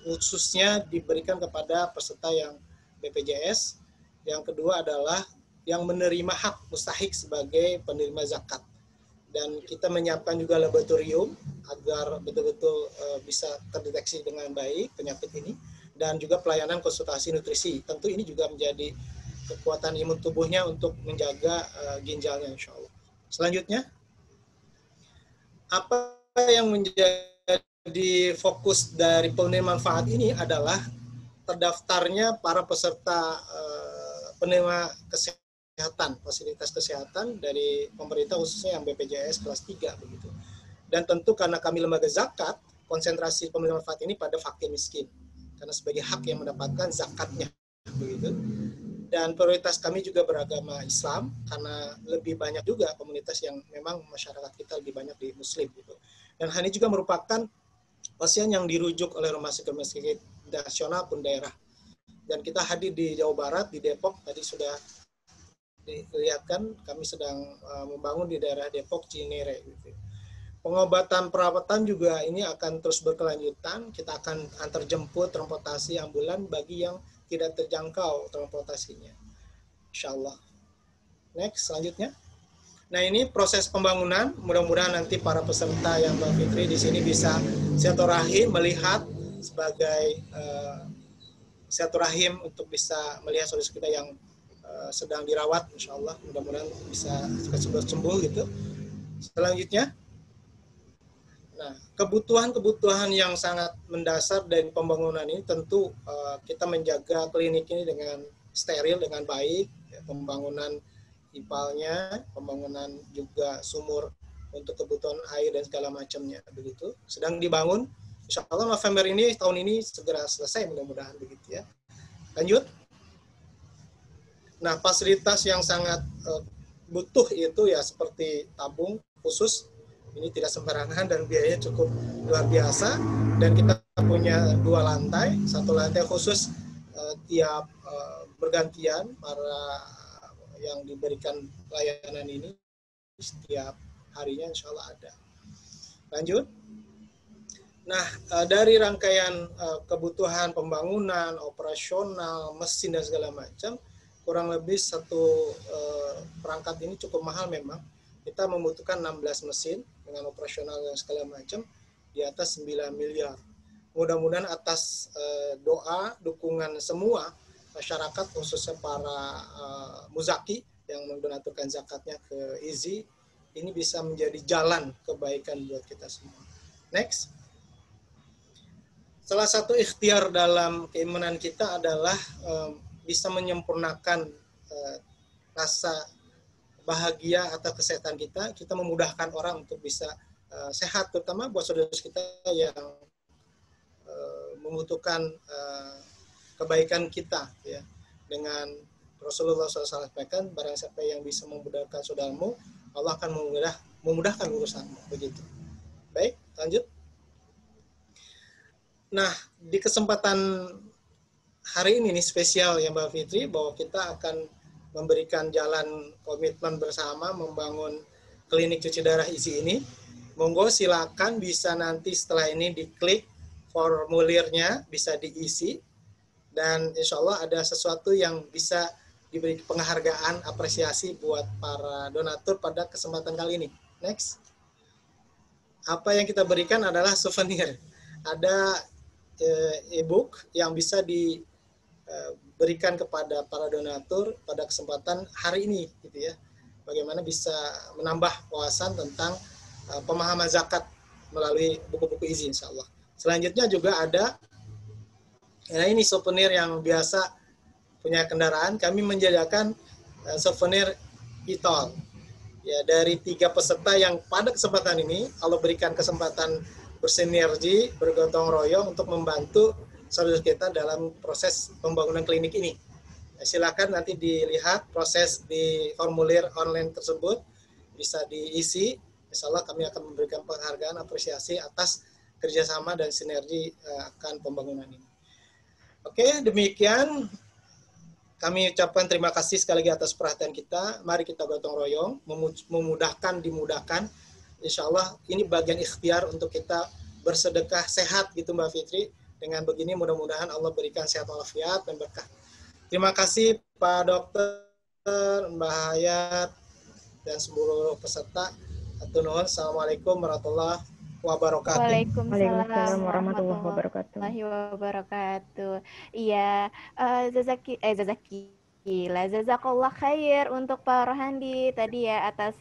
Speaker 4: khususnya diberikan kepada peserta yang BPJS. Yang kedua adalah yang menerima hak mustahik sebagai penerima zakat. Dan kita menyiapkan juga laboratorium agar betul-betul bisa terdeteksi dengan baik penyakit ini. Dan juga pelayanan konsultasi nutrisi. Tentu ini juga menjadi kekuatan imun tubuhnya untuk menjaga ginjalnya, insya Allah. Selanjutnya, apa yang menjadi fokus dari penerima manfaat ini adalah terdaftarnya para peserta penerima kesehatan, fasilitas kesehatan dari pemerintah, khususnya yang BPJS kelas 3 begitu. Dan tentu karena kami lembaga zakat, konsentrasi penerima manfaat ini pada fakir miskin, karena sebagai hak yang mendapatkan zakatnya begitu. Dan prioritas kami juga beragama Islam, karena lebih banyak juga komunitas yang memang masyarakat kita lebih banyak di Muslim gitu. Dan hal ini juga merupakan pasien yang dirujuk oleh Rumah Sakit Nasional pun daerah. Dan kita hadir di Jawa Barat, di Depok, tadi sudah dilihatkan kami sedang membangun di daerah Depok, Cinere gitu. Pengobatan perawatan juga ini akan terus berkelanjutan. Kita akan antar jemput transportasi ambulan bagi yang tidak terjangkau transportasinya, insya Allah. Next, selanjutnya. Nah, ini proses pembangunan. Mudah-mudahan nanti para peserta yang Mbak Fitri di sini bisa silaturahim melihat sebagai silaturahim untuk bisa melihat saudara kita yang sedang dirawat, insya Allah. Mudah-mudahan bisa cepat sembuh gitu. Selanjutnya. Nah, Nah, kebutuhan-kebutuhan yang sangat mendasar dari pembangunan ini tentu kita menjaga klinik ini dengan steril, dengan baik, ya, pembangunan ipalnya, pembangunan juga sumur untuk kebutuhan air dan segala macamnya, begitu. Sedang dibangun, insya Allah November ini, tahun ini segera selesai mudah-mudahan, begitu ya. Lanjut. Nah, fasilitas yang sangat butuh itu ya seperti tabung khusus, ini tidak sembarangan dan biayanya cukup luar biasa, dan kita punya 2 lantai, 1 lantai khusus tiap bergantian para yang diberikan layanan ini setiap harinya insya Allah ada. Lanjut. Nah, dari rangkaian kebutuhan pembangunan, operasional, mesin dan segala macam, kurang lebih satu perangkat ini cukup mahal memang. Kita membutuhkan 16 mesin dengan operasional dan segala macam di atas 9 miliar. Mudah-mudahan atas doa, dukungan semua masyarakat, khususnya para muzaki yang mendonaturkan zakatnya ke IZI, ini bisa menjadi jalan kebaikan buat kita semua. Next. Salah satu ikhtiar dalam keimanan kita adalah bisa menyempurnakan rasa bahagia atau kesehatan kita memudahkan orang untuk bisa sehat, terutama buat saudara kita yang membutuhkan kebaikan kita, ya. Dengan Rasulullah SAW sampaikan, barang siapa yang bisa memudahkan saudaramu, Allah akan memudahkan urusanmu, begitu. Baik, lanjut. Nah, di kesempatan hari ini nih spesial ya Mbak Fitri, bahwa kita akan memberikan jalan komitmen bersama membangun klinik cuci darah IZI ini. Monggo silakan bisa nanti setelah ini diklik formulirnya, bisa diisi, dan insya Allah ada sesuatu yang bisa diberi penghargaan, apresiasi buat para donatur pada kesempatan kali ini. Next. Apa yang kita berikan adalah souvenir. Ada e-book yang bisa diberikan kepada para donatur pada kesempatan hari ini, gitu ya. Bagaimana bisa menambah wawasan tentang pemahaman zakat melalui buku-buku IZI, insya Allah. Selanjutnya juga ada, nah ini souvenir yang biasa punya kendaraan, kami menyediakan souvenir e-tol. Ya, dari 3 peserta yang pada kesempatan ini Allah berikan kesempatan bersinergi, bergotong royong untuk membantu saudara kita dalam proses pembangunan klinik ini. Silakan nanti dilihat proses di formulir online tersebut, bisa diisi. Insya Allah kami akan memberikan penghargaan, apresiasi atas kerjasama dan sinergi akan pembangunan ini. Oke, demikian. Kami ucapkan terima kasih sekali lagi atas perhatian kita. Mari kita gotong royong, memudahkan, dimudahkan. Insya Allah ini bagian ikhtiar untuk kita bersedekah sehat gitu Mbak Fitri. Dengan begini mudah-mudahan Allah berikan sehat walafiat dan berkah. Terima kasih Pak Dokter, Mbak Hayat, dan seluruh peserta. Assalamualaikum warahmatullahi wabarakatuh.
Speaker 1: Waalaikumsalam
Speaker 2: warahmatullahi wabarakatuh.
Speaker 1: Iya, jazakallah khair untuk Pak Rohandi tadi ya atas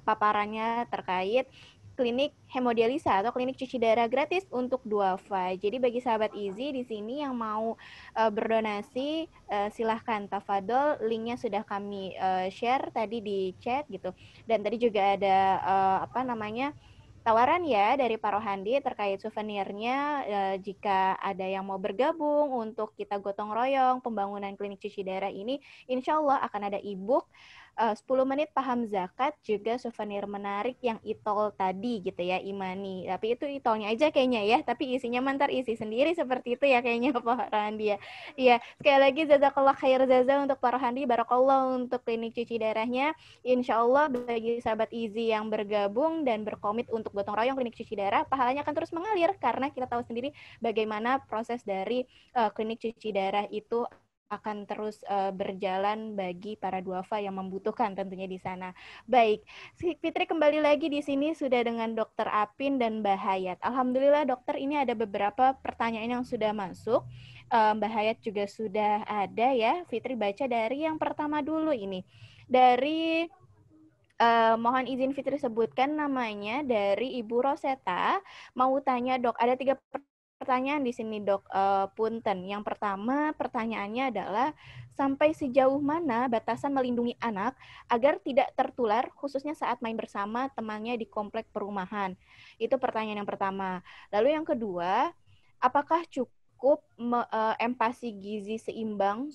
Speaker 1: paparannya terkait klinik hemodialisa atau klinik cuci darah gratis untuk duafa. Jadi bagi sahabat IZI di sini yang mau berdonasi silahkan tafadol, linknya sudah kami share tadi di chat gitu. Dan tadi juga ada tawaran ya dari Pak Rohandi terkait souvenirnya, jika ada yang mau bergabung untuk kita gotong royong pembangunan klinik cuci darah ini, insya Allah akan ada e-book 10 menit paham zakat, juga souvenir menarik yang e-tol tadi gitu ya, Imani. Tapi itu e-tolnya aja kayaknya ya, tapi isinya mantar isi sendiri seperti itu ya kayaknya Pak Rohandi ya. Iya, sekali lagi jazakallah khair jaza untuk Pak Rohandi, barakallah untuk klinik cuci darahnya. Insya Allah bagi sahabat IZI yang bergabung dan berkomit untuk gotong royong klinik cuci darah, pahalanya akan terus mengalir karena kita tahu sendiri bagaimana proses dari klinik cuci darah itu akan terus berjalan bagi para duafa yang membutuhkan tentunya di sana. Baik, Fitri kembali lagi di sini sudah dengan Dokter Apin dan Mbak Hayat. Alhamdulillah dokter, ini ada beberapa pertanyaan yang sudah masuk. Mbak Hayat juga sudah ada ya. Fitri baca dari yang pertama dulu ini. Dari Mohon izin Fitri sebutkan namanya dari Ibu Rosetta. Mau tanya dok, ada 3 pertanyaan di sini dok. Punten. Yang pertama pertanyaannya adalah sampai sejauh mana batasan melindungi anak agar tidak tertular khususnya saat main bersama temannya di komplek perumahan. Itu pertanyaan yang pertama. Lalu yang kedua, apakah cukup empasi gizi seimbang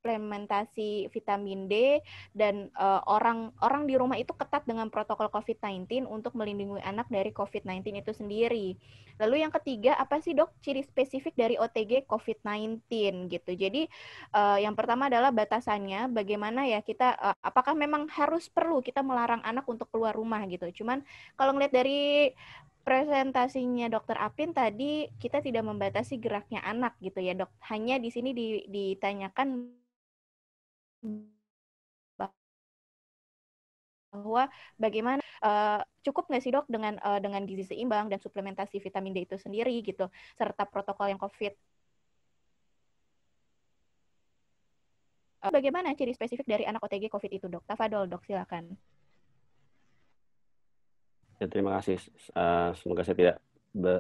Speaker 1: suplementasi vitamin D dan orang di rumah itu ketat dengan protokol COVID-19 untuk melindungi anak dari COVID-19 itu sendiri. Lalu yang ketiga, apa sih dok ciri spesifik dari OTG COVID-19 gitu. Jadi yang pertama adalah batasannya, bagaimana ya kita, apakah memang perlu kita melarang anak untuk keluar rumah gitu. Cuman kalau ngeliat dari presentasinya Dokter Apin tadi, kita tidak membatasi geraknya anak gitu ya dok. Hanya di sini ditanyakan bahwa bagaimana cukup nggak sih dok dengan gizi seimbang dan suplementasi vitamin D itu sendiri gitu, serta protokol yang COVID. Bagaimana ciri spesifik dari anak OTG COVID itu dok? Tafadol dok, silakan.
Speaker 3: Ya, terima kasih. Semoga saya tidak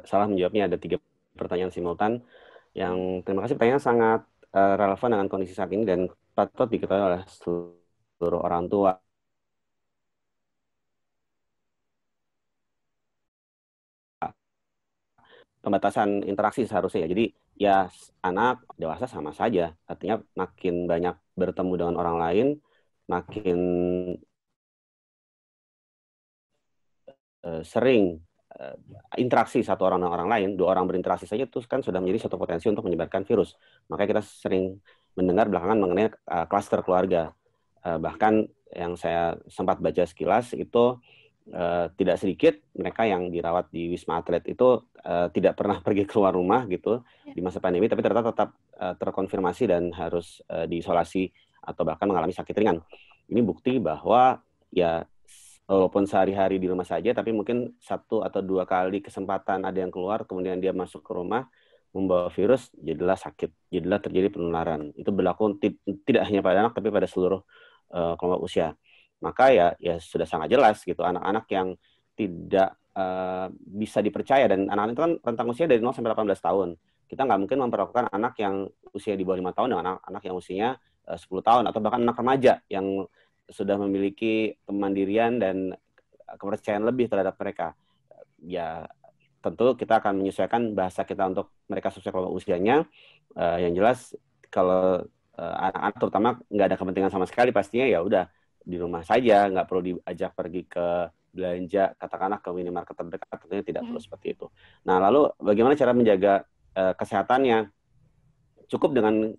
Speaker 3: salah menjawabnya. Ada 3 pertanyaan simultan. Yang terima kasih, pertanyaan sangat relevan dengan kondisi saat ini dan patut diketahui oleh seluruh orang tua. Pembatasan interaksi seharusnya ya. Jadi ya anak dewasa sama saja. Artinya makin banyak bertemu dengan orang lain, makin sering interaksi satu orang dengan orang lain, 2 orang berinteraksi saja itu kan sudah menjadi suatu potensi untuk menyebarkan virus. Makanya kita sering mendengar belakangan mengenai klaster keluarga. Bahkan yang saya sempat baca sekilas itu tidak sedikit mereka yang dirawat di Wisma Atlet itu tidak pernah pergi keluar rumah gitu di masa pandemi, tapi ternyata tetap terkonfirmasi dan harus diisolasi atau bahkan mengalami sakit ringan. Ini bukti bahwa ya walaupun sehari-hari di rumah saja, tapi mungkin 1 atau 2 kali kesempatan ada yang keluar, kemudian dia masuk ke rumah, membawa virus, jadilah sakit, jadilah terjadi penularan. Itu berlaku tidak hanya pada anak, tapi pada seluruh kelompok usia. Maka ya sudah sangat jelas gitu, anak-anak yang tidak bisa dipercaya, dan anak-anak itu kan rentang usia dari 0 sampai 18 tahun. Kita nggak mungkin memperlakukan anak yang usia di bawah 5 tahun dengan anak yang usianya 10 tahun, atau bahkan anak remaja yang sudah memiliki kemandirian dan kepercayaan lebih terhadap mereka. Ya tentu kita akan menyesuaikan bahasa kita untuk mereka sesuai kelompok usianya. Yang jelas kalau anak-anak terutama nggak ada kepentingan sama sekali, pastinya ya udah di rumah saja, nggak perlu diajak pergi ke belanja katakanlah ke minimarket terdekat, tentunya tidak perlu seperti itu. Nah lalu bagaimana cara menjaga kesehatannya? Cukup dengan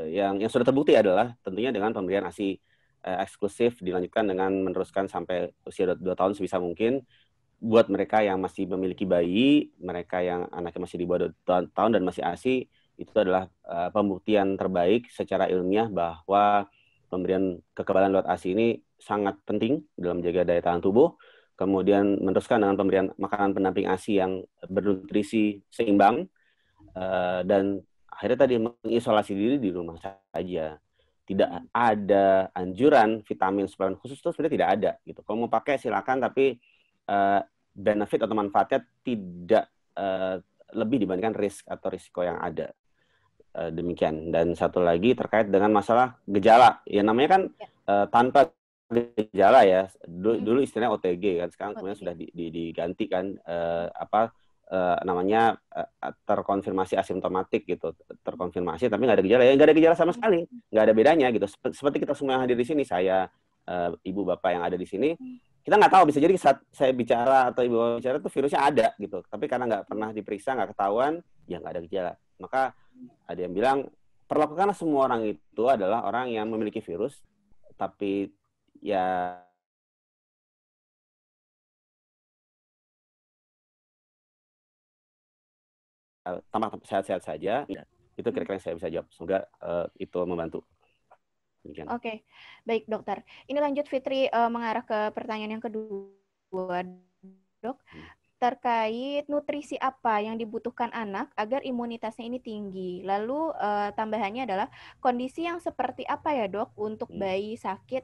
Speaker 3: yang sudah terbukti adalah tentunya dengan pemberian ASI eksklusif, dilanjutkan dengan meneruskan sampai usia 2 tahun sebisa mungkin. Buat mereka yang masih memiliki bayi, mereka yang anaknya masih di bawah 2 tahun dan masih ASI, itu adalah pembuktian terbaik secara ilmiah bahwa pemberian kekebalan lewat ASI ini sangat penting dalam menjaga daya tahan tubuh. Kemudian meneruskan dengan pemberian makanan pendamping ASI yang bernutrisi seimbang, dan akhirnya tadi mengisolasi diri di rumah saja. Tidak ada anjuran vitamin suplemen khusus itu sebenarnya tidak ada gitu. Kalau mau pakai silakan, tapi benefit atau manfaatnya tidak lebih dibandingkan risk atau risiko yang ada. Demikian. Dan satu lagi terkait dengan masalah gejala. Ya namanya kan tanpa gejala ya. Dulu istilahnya OTG kan, sekarang kemudian sudah diganti kan namanya terkonfirmasi asimptomatik gitu, terkonfirmasi tapi nggak ada gejala, ya nggak ada gejala sama sekali, nggak ada bedanya gitu. Seperti kita semua yang hadir di sini, saya, ibu bapak yang ada di sini, kita nggak tahu, bisa jadi saat saya bicara atau ibu bapak bicara tuh virusnya ada gitu, tapi karena nggak pernah diperiksa, nggak ketahuan, ya nggak ada gejala. Maka ada yang bilang perlakukanlah semua orang itu adalah orang yang memiliki virus, tapi ya tampak sehat-sehat saja. Itu kira-kira yang saya bisa jawab. Semoga itu membantu.
Speaker 1: Oke, baik dokter. Ini lanjut Fitri mengarah ke pertanyaan yang kedua, dok. terkait nutrisi apa yang dibutuhkan anak agar imunitasnya ini tinggi. Lalu tambahannya adalah kondisi yang seperti apa ya dok untuk bayi sakit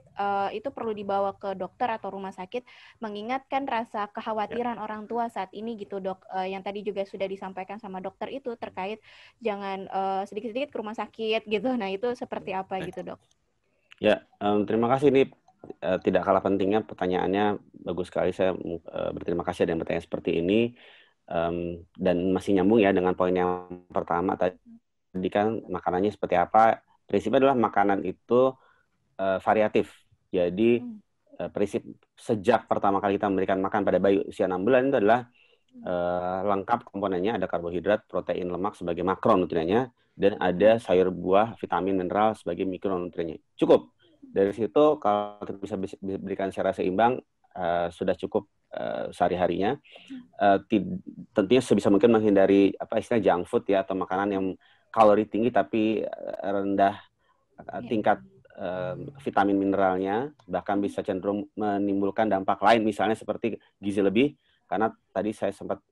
Speaker 1: itu perlu dibawa ke dokter atau rumah sakit, mengingatkan rasa kekhawatiran orang tua saat ini gitu dok. Yang tadi juga sudah disampaikan sama dokter itu terkait jangan sedikit-sedikit ke rumah sakit gitu. Nah itu seperti apa gitu dok?
Speaker 3: Ya, terima kasih. Ini tidak kalah pentingnya pertanyaannya, bagus sekali. Saya berterima kasih ada yang bertanya seperti ini. Dan masih nyambung ya dengan poin yang pertama tadi kan makanannya seperti apa. Prinsipnya adalah makanan itu variatif. Jadi prinsip sejak pertama kali kita memberikan makan pada bayi usia 6 bulan itu adalah lengkap komponennya, ada karbohidrat, protein, lemak sebagai makronutriennya, dan ada sayur buah, vitamin, mineral sebagai mikronutriennya. Cukup. Dari situ kalau kita bisa berikan secara seimbang, sudah cukup sehari-harinya. Tentunya sebisa mungkin menghindari istilah junk food ya, atau makanan yang kalori tinggi tapi rendah tingkat vitamin mineralnya, bahkan bisa cenderung menimbulkan dampak lain, misalnya seperti gizi lebih, karena tadi saya sempat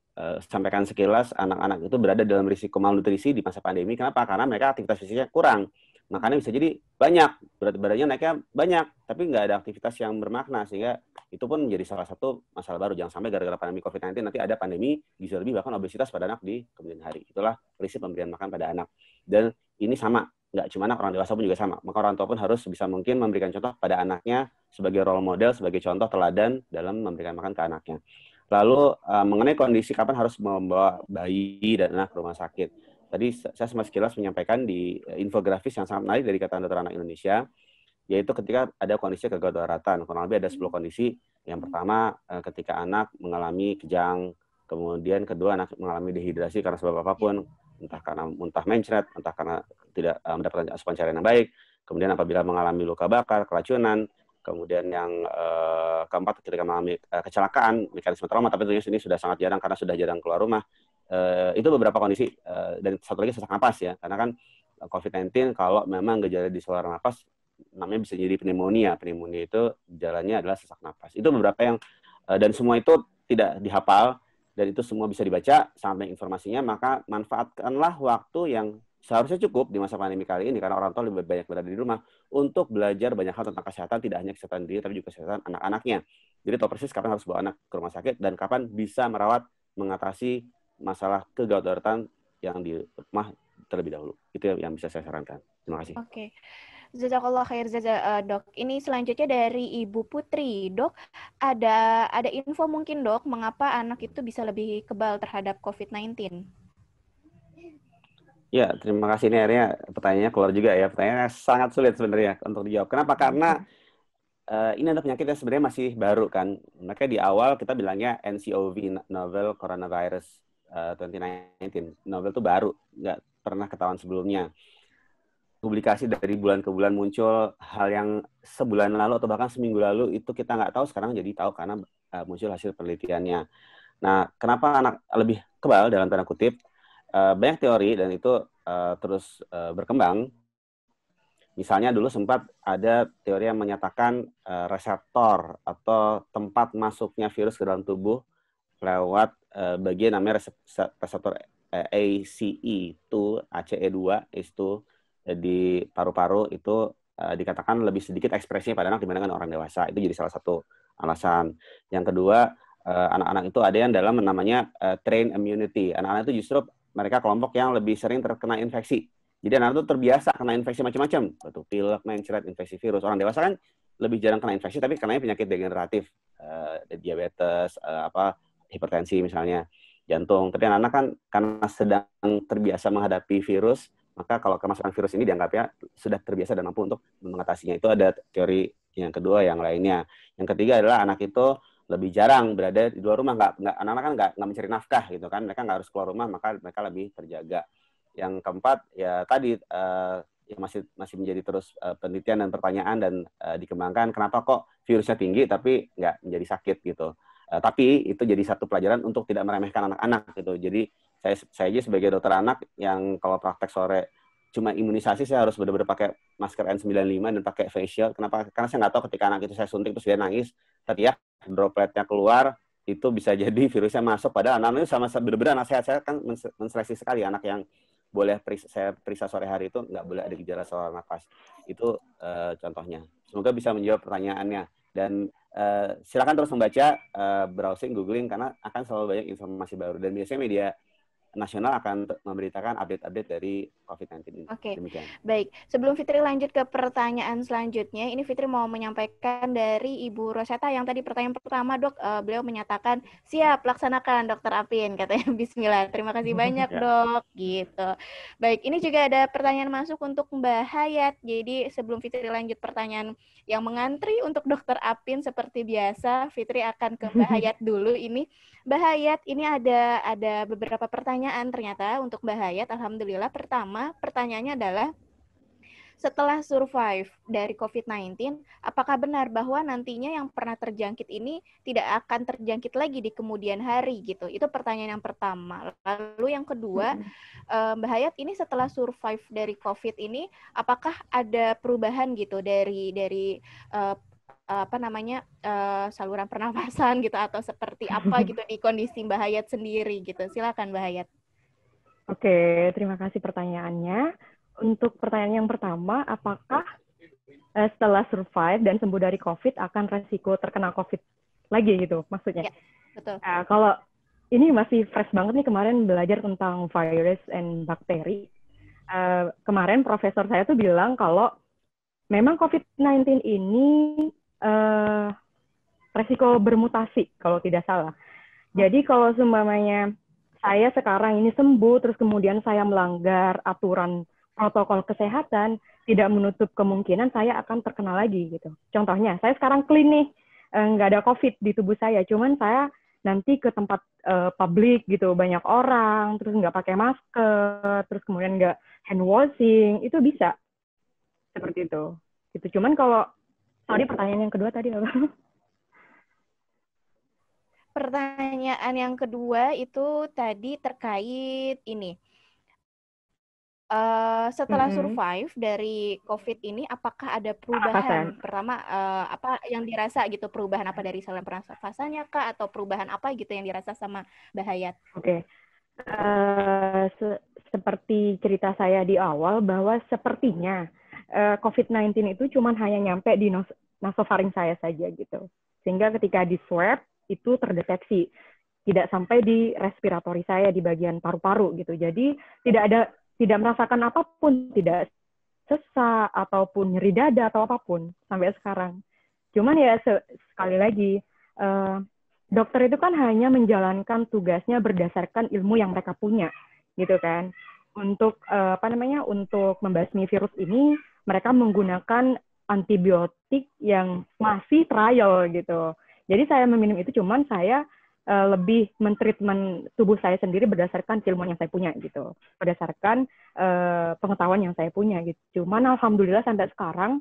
Speaker 3: sampaikan sekilas, anak-anak itu berada dalam risiko malnutrisi di masa pandemi. Kenapa? Karena mereka aktivitas fisiknya kurang. Makanya bisa jadi banyak, berat badannya naiknya banyak, tapi nggak ada aktivitas yang bermakna, sehingga itu pun menjadi salah satu masalah baru. Jangan sampai gara-gara pandemi COVID-19 nanti ada pandemi gizi lebih, bahkan obesitas pada anak di kemudian hari. Itulah prinsip pemberian makan pada anak. Dan ini sama, nggak cuma anak, orang dewasa pun juga sama. Maka orang tua pun harus sebisa mungkin memberikan contoh pada anaknya sebagai role model, sebagai contoh teladan dalam memberikan makan ke anaknya. Lalu mengenai kondisi kapan harus membawa bayi dan anak ke rumah sakit. Tadi saya sama sekilas menyampaikan di infografis yang sangat menarik dari Ikatan Dokter Anak Indonesia, yaitu ketika ada kondisi kegawdaratan. Kurang lebih ada 10 kondisi. Yang pertama, ketika anak mengalami kejang, kemudian kedua, anak mengalami dehidrasi karena sebab apapun, entah karena muntah mencret, entah karena tidak mendapatkan asupan cairan yang baik, kemudian apabila mengalami luka bakar, keracunan, kemudian yang keempat ketika mengalami kecelakaan, mekanisme trauma, tapi tentunya ini sudah sangat jarang karena sudah jarang keluar rumah. Itu beberapa kondisi, dan satu lagi sesak napas ya, karena kan COVID-19 kalau memang gejala di saluran napas namanya bisa jadi pneumonia. Pneumonia itu gejalanya adalah sesak napas. Itu beberapa yang dan semua itu tidak dihafal dan itu semua bisa dibaca, sampai informasinya, maka manfaatkanlah waktu yang seharusnya cukup di masa pandemi kali ini, karena orang tua lebih banyak berada di rumah untuk belajar banyak hal tentang kesehatan, tidak hanya kesehatan diri tapi juga kesehatan anak-anaknya. Jadi tahu persis kapan harus bawa anak ke rumah sakit dan kapan bisa merawat, mengatasi masalah kegawdaratan yang di rumah terlebih dahulu. Itu yang bisa saya sarankan. Terima kasih.
Speaker 1: Oke. Jazakallah khair dok. Ini selanjutnya dari Ibu Putri. Dok, ada info mungkin dok, mengapa anak itu bisa lebih kebal terhadap COVID-19?
Speaker 3: Ya, terima kasih. Ini akhirnya pertanyaannya keluar juga ya. Pertanyaannya sangat sulit sebenarnya untuk dijawab. Kenapa? Karena ini ada penyakit yang sebenarnya masih baru kan. Makanya di awal kita bilangnya NCOV, Novel Coronavirus 2019. Novel itu baru, nggak pernah ketahuan sebelumnya. Publikasi dari bulan ke bulan muncul hal yang sebulan lalu atau bahkan seminggu lalu itu kita nggak tahu, sekarang jadi tahu karena muncul hasil penelitiannya. Nah, kenapa anak lebih kebal dalam tanda kutip? Banyak teori dan itu terus berkembang. Misalnya dulu sempat ada teori yang menyatakan reseptor atau tempat masuknya virus ke dalam tubuh lewat bagian namanya reseptor ACE2, ACE2 di paru-paru itu dikatakan lebih sedikit ekspresinya pada anak dibandingkan orang dewasa. Itu jadi salah satu alasan. Yang kedua, anak-anak itu ada yang dalam namanya train immunity. Anak-anak itu justru mereka kelompok yang lebih sering terkena infeksi. Jadi anak itu terbiasa kena infeksi macam-macam, batu pilek, mencret, infeksi virus. Orang dewasa kan lebih jarang kena infeksi, tapi kenanya penyakit degeneratif, diabetes, hipertensi misalnya, jantung. Tapi anak-anak kan karena sedang terbiasa menghadapi virus, maka kalau kemasukan virus ini dianggapnya sudah terbiasa dan mampu untuk mengatasinya. Itu ada teori yang kedua, yang lainnya. Yang ketiga adalah anak itu lebih jarang berada di luar rumah, anak-anak kan nggak mencari nafkah gitu kan, mereka nggak harus keluar rumah, maka mereka lebih terjaga. Yang keempat ya tadi yang masih menjadi terus penelitian dan pertanyaan dan dikembangkan, kenapa kok virusnya tinggi tapi nggak menjadi sakit gitu. Tapi itu jadi satu pelajaran untuk tidak meremehkan anak-anak gitu. Jadi saya aja sebagai dokter anak yang kalau praktek sore cuma imunisasi, saya harus benar-benar pakai masker N95 dan pakai face shield. Kenapa? Karena saya nggak tahu ketika anak itu saya suntik terus dia nangis, tapi ya dropletnya keluar, itu bisa jadi virusnya masuk. Padahal anak-anak itu sama benar-benar anak sehat. Saya kan menseleksi sekali anak yang boleh saya periksa sore hari itu nggak boleh ada gejala saluran nafas. Itu contohnya. Semoga bisa menjawab pertanyaannya. Dan silakan terus membaca, browsing, googling, karena akan selalu banyak informasi baru. Dan biasanya media nasional akan memberitakan update-update dari COVID-19 ini.
Speaker 1: Oke,
Speaker 3: Demikian.
Speaker 1: baik. Sebelum Fitri lanjut ke pertanyaan selanjutnya, ini Fitri mau menyampaikan dari Ibu Rosetta yang tadi pertanyaan pertama, Dok, beliau menyatakan, siap, laksanakan, Dokter Apin, katanya. Bismillah, terima kasih banyak, Dok, gitu. Baik, ini juga ada pertanyaan masuk untuk Mbak Hayat. Jadi sebelum Fitri lanjut pertanyaan yang mengantri untuk Dokter Apin seperti biasa, Fitri akan ke Mbak Hayat dulu ini. Mbak Hayat, ini ada beberapa pertanyaan ternyata untuk Mbak Hayat. Alhamdulillah. Pertama, pertanyaannya adalah, setelah survive dari COVID-19, apakah benar bahwa nantinya yang pernah terjangkit ini tidak akan terjangkit lagi di kemudian hari gitu? Itu pertanyaan yang pertama. Lalu yang kedua, Mbak Hayat, ini setelah survive dari COVID ini, apakah ada perubahan gitu dari saluran pernafasan gitu, atau seperti apa gitu di kondisi Mbak Hayat sendiri gitu? Silakan Mbak Hayat.
Speaker 2: Oke, terima kasih pertanyaannya. Untuk pertanyaan yang pertama, apakah setelah survive dan sembuh dari COVID akan resiko terkena COVID lagi gitu maksudnya?
Speaker 1: Ya, betul.
Speaker 2: Kalau ini masih fresh banget nih, kemarin belajar tentang virus and bakteri. Kemarin profesor saya tuh bilang kalau memang COVID-19 ini resiko bermutasi kalau tidak salah. Jadi kalau seumpamanya saya sekarang ini sembuh, terus kemudian saya melanggar aturan protokol kesehatan, tidak menutup kemungkinan saya akan terkena lagi gitu. Contohnya, saya sekarang clean nih, nggak ada COVID di tubuh saya, cuman saya nanti ke tempat publik gitu, banyak orang, terus nggak pakai masker, terus kemudian nggak hand washing, itu bisa seperti itu. Gitu. Cuman kalau tadi pertanyaan yang kedua tadi apa?
Speaker 1: Pertanyaan yang kedua itu tadi terkait ini. Setelah survive dari COVID ini, apakah ada perubahan? Pertama, apa yang dirasa gitu, perubahan apa dari saluran pernafasannya kah, atau perubahan apa gitu yang dirasa sama Mbak Hayat?
Speaker 2: Oke. Seperti cerita saya di awal, bahwa sepertinya COVID-19 itu cuma hanya nyampe di nasofaring saya saja gitu. Sehingga ketika di swab, itu terdeteksi. Tidak sampai di respiratori saya, di bagian paru-paru gitu. Jadi tidak merasakan apapun, tidak sesak, ataupun nyeri dada, atau apapun, sampai sekarang. Cuman ya, sekali lagi, dokter itu kan hanya menjalankan tugasnya berdasarkan ilmu yang mereka punya, gitu kan. Untuk, untuk membasmi virus ini, mereka menggunakan antibiotik yang masih trial, gitu. Jadi saya meminum itu, cuman saya lebih mentreatment tubuh saya sendiri berdasarkan ilmu yang saya punya gitu, berdasarkan pengetahuan yang saya punya gitu. Cuman alhamdulillah sampai sekarang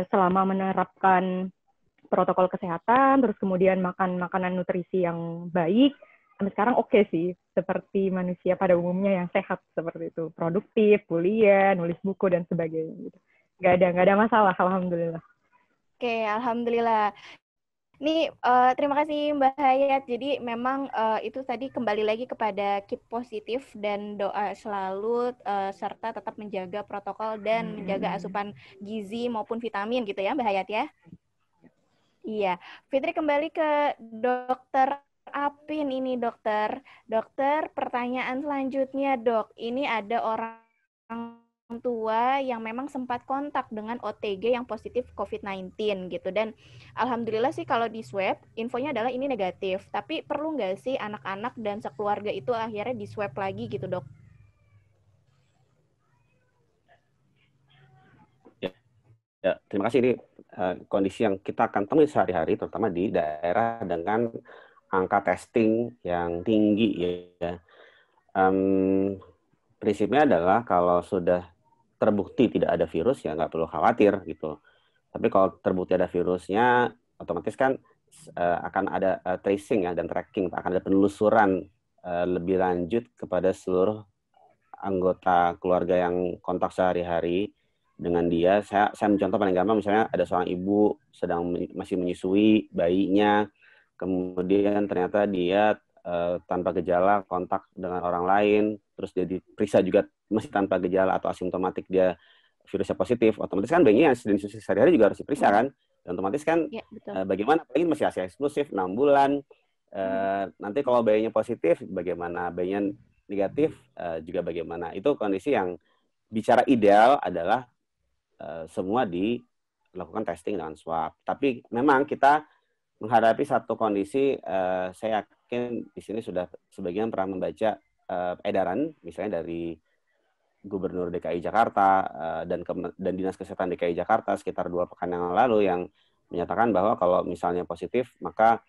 Speaker 2: selama menerapkan protokol kesehatan, terus kemudian makan makanan nutrisi yang baik, sampai sekarang oke sih, seperti manusia pada umumnya yang sehat seperti itu, produktif, kuliah, nulis buku dan sebagainya gitu. Nggak ada masalah, alhamdulillah.
Speaker 1: Oke, alhamdulillah. Ini terima kasih Mbak Hayat. Jadi memang itu tadi kembali lagi kepada keep positif dan doa selalu, serta tetap menjaga protokol dan menjaga asupan gizi maupun vitamin gitu ya Mbak Hayat ya. Iya, Fitri kembali ke Dokter Apin ini dokter. Dokter, pertanyaan selanjutnya dok. Ini ada orang tua yang memang sempat kontak dengan OTG yang positif COVID-19 gitu, dan alhamdulillah sih kalau di swab infonya adalah ini negatif, tapi perlu nggak sih anak-anak dan sekeluarga itu akhirnya di swab lagi gitu dok?
Speaker 3: Ya, terima kasih. Ini kondisi yang kita akan temui sehari-hari, terutama di daerah dengan angka testing yang tinggi ya. Prinsipnya adalah kalau sudah terbukti tidak ada virus ya nggak perlu khawatir gitu. Tapi kalau terbukti ada virusnya, otomatis kan akan ada tracing ya dan tracking, akan ada penelusuran lebih lanjut kepada seluruh anggota keluarga yang kontak sehari-hari dengan dia. Saya mencontoh paling gampang, misalnya ada seorang ibu masih menyusui bayinya, kemudian ternyata dia tanpa gejala kontak dengan orang lain, terus dia diperiksa juga masih tanpa gejala atau asimptomatik dia virusnya positif, otomatis kan bayinya yang sedang disusu sehari-hari juga harus diperiksa kan, dan otomatis kan
Speaker 1: Ya, betul.
Speaker 3: bagaimana apalagi masih ASI eksklusif 6 bulan, nanti kalau bayinya positif bagaimana, bayinya negatif juga bagaimana. Itu kondisi yang bicara ideal adalah semua dilakukan testing dengan swab. Tapi memang kita menghadapi satu kondisi, saya yakin di sini sudah sebagian pernah membaca edaran, misalnya dari Gubernur DKI Jakarta dan Dinas Kesehatan DKI Jakarta sekitar 2 pekan yang lalu yang menyatakan bahwa kalau misalnya positif maka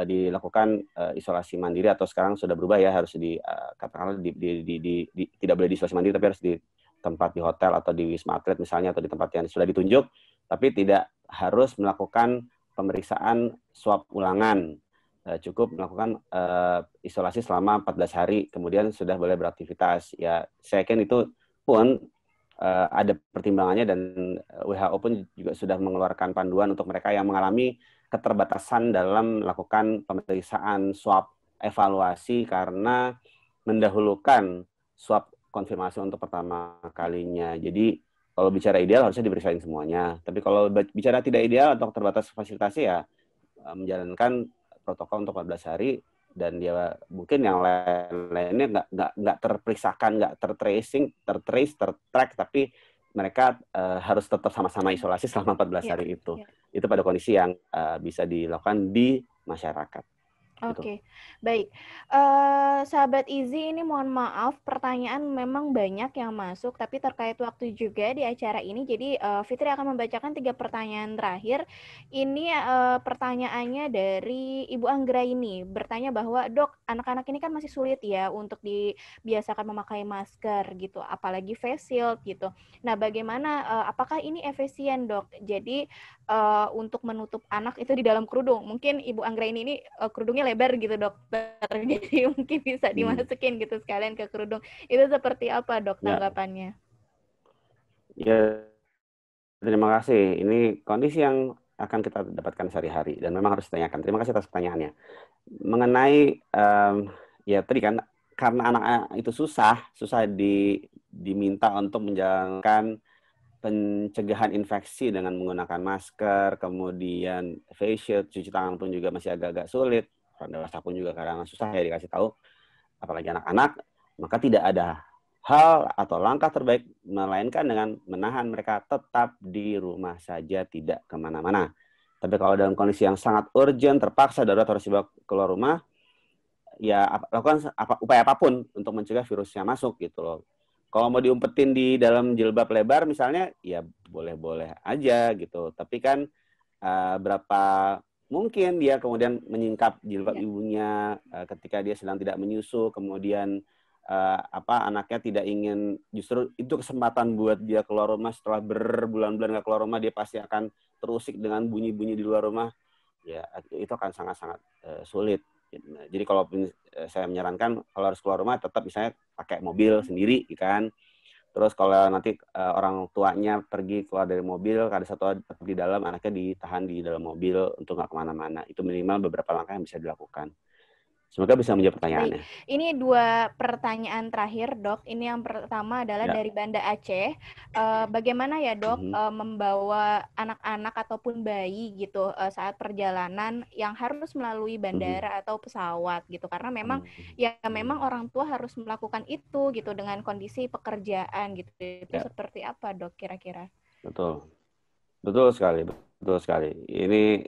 Speaker 3: dilakukan isolasi mandiri, atau sekarang sudah berubah ya, harus katakanlah tidak boleh di isolasi mandiri tapi harus di tempat di hotel atau di Wisma Atlet misalnya, atau di tempat yang sudah ditunjuk, tapi tidak harus melakukan pemeriksaan swab ulangan. Cukup melakukan isolasi selama 14 hari, kemudian sudah boleh beraktivitas. Ya, saya yakin itu pun ada pertimbangannya, dan WHO pun juga sudah mengeluarkan panduan untuk mereka yang mengalami keterbatasan dalam melakukan pemeriksaan swab evaluasi karena mendahulukan swab konfirmasi untuk pertama kalinya. Jadi kalau bicara ideal harusnya diperiksain semuanya. Tapi kalau bicara tidak ideal atau terbatas fasilitasi ya menjalankan protokol untuk 14 hari, dan dia mungkin yang lainnya nggak terperiksakan, nggak tertracing, tertrace, tertrack, tapi mereka harus tetap sama-sama isolasi selama 14 hari itu. Itu pada kondisi yang bisa dilakukan di masyarakat.
Speaker 1: Oke, baik. Sahabat Izi, ini mohon maaf, pertanyaan memang banyak yang masuk, tapi terkait waktu juga di acara ini, jadi Fitri akan membacakan 3 pertanyaan terakhir. Ini pertanyaannya dari Ibu Anggra ini, bertanya bahwa, Dok, anak-anak ini kan masih sulit ya untuk dibiasakan memakai masker gitu, apalagi face shield gitu. Nah, bagaimana, apakah ini efisien, Dok? Jadi, untuk menutup anak itu di dalam kerudung. Mungkin Ibu Anggra ini kerudungnya lebar gitu, dokter. Jadi mungkin bisa dimasukin gitu sekalian ke kerudung. Itu seperti apa, Dok, tanggapannya?
Speaker 3: Ya, terima kasih. Ini kondisi yang akan kita dapatkan sehari-hari dan memang harus ditanyakan. Terima kasih atas pertanyaannya. Mengenai ya tadi kan karena anak-anak itu susah diminta untuk menjalankan pencegahan infeksi dengan menggunakan masker, kemudian face shield, cuci tangan pun juga masih agak-agak sulit. Orang dewasa pun juga kadang susah ya dikasih tahu, apalagi anak-anak. Maka tidak ada hal atau langkah terbaik melainkan dengan menahan mereka tetap di rumah saja, tidak kemana-mana. Tapi kalau dalam kondisi yang sangat urgent, terpaksa darurat harus dibawa keluar rumah, ya lakukan upaya apapun untuk mencegah virusnya masuk gitu loh. Kalau mau diumpetin di dalam jilbab lebar misalnya, ya boleh-boleh aja gitu. Tapi kan berapa mungkin dia kemudian menyingkap jilbab ibunya ketika dia sedang tidak menyusu, kemudian anaknya tidak ingin, justru itu kesempatan buat dia keluar rumah. Setelah berbulan-bulan nggak keluar rumah, dia pasti akan terusik dengan bunyi-bunyi di luar rumah. Ya itu akan sangat-sangat sulit. Jadi kalau saya menyarankan kalau harus keluar rumah tetap misalnya pakai mobil sendiri kan. Terus kalau nanti orang tuanya pergi keluar dari mobil, ada satu di dalam, anaknya ditahan di dalam mobil untuk nggak kemana-mana. Itu minimal beberapa langkah yang bisa dilakukan. Semoga bisa menjawab pertanyaannya.
Speaker 1: Baik. Ini 2 pertanyaan terakhir, Dok. Ini yang pertama adalah dari Banda Aceh. Bagaimana ya, Dok, membawa anak-anak ataupun bayi gitu saat perjalanan yang harus melalui bandara atau pesawat gitu? Karena memang memang orang tua harus melakukan itu gitu dengan kondisi pekerjaan gitu. Itu seperti apa, Dok, kira-kira?
Speaker 3: Betul sekali. Ini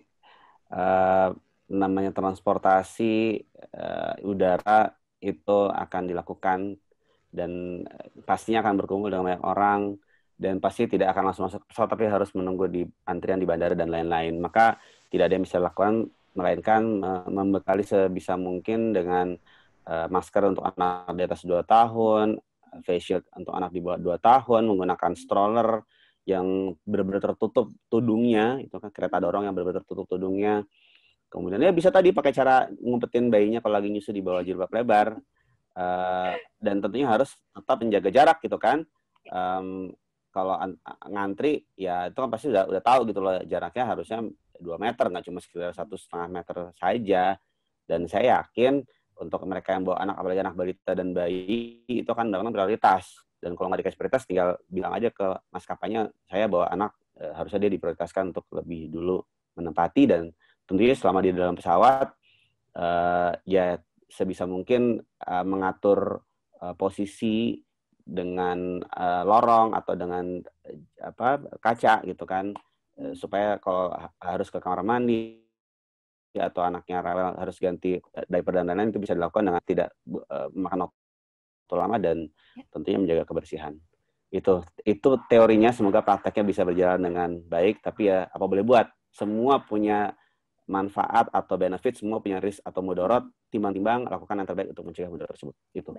Speaker 3: namanya transportasi udara itu akan dilakukan dan pastinya akan berkumpul dengan banyak orang dan pasti tidak akan langsung masuk pesawat, tapi harus menunggu di antrian di bandara dan lain-lain. Maka tidak ada yang bisa dilakukan melainkan membekali sebisa mungkin dengan masker untuk anak di atas 2 tahun, face shield untuk anak di bawah 2 tahun, menggunakan stroller yang benar-benar tertutup tudungnya, itu kan kereta dorong yang benar-benar tertutup tudungnya. Kemudian ya bisa tadi pakai cara ngumpetin bayinya kalau lagi nyusu di bawah jilbab lebar. Dan tentunya harus tetap menjaga jarak gitu kan. Kalau ngantri ya itu kan pasti udah tahu gitu loh, jaraknya harusnya 2 meter, nggak cuma sekitar 1,5 meter saja. Dan saya yakin untuk mereka yang bawa anak, apalagi anak balita dan bayi, itu kan memang prioritas. Dan kalau nggak dikasih prioritas, tinggal bilang aja ke maskapainya, saya bawa anak, harusnya dia diprioritaskan untuk lebih dulu menempati, dan tentunya selama di dalam pesawat, ya sebisa mungkin mengatur posisi dengan lorong atau dengan kaca gitu kan, supaya kalau harus ke kamar mandi atau anaknya rewel harus ganti diaper dan lain-lain, itu bisa dilakukan dengan tidak memakan waktu lama dan tentunya menjaga kebersihan. Itu teorinya, semoga prakteknya bisa berjalan dengan baik, tapi ya apa boleh buat, semua punya manfaat atau benefit, semua punya risk atau mudarat, timbang-timbang lakukan yang terbaik untuk mencegah mudarat tersebut. Itu.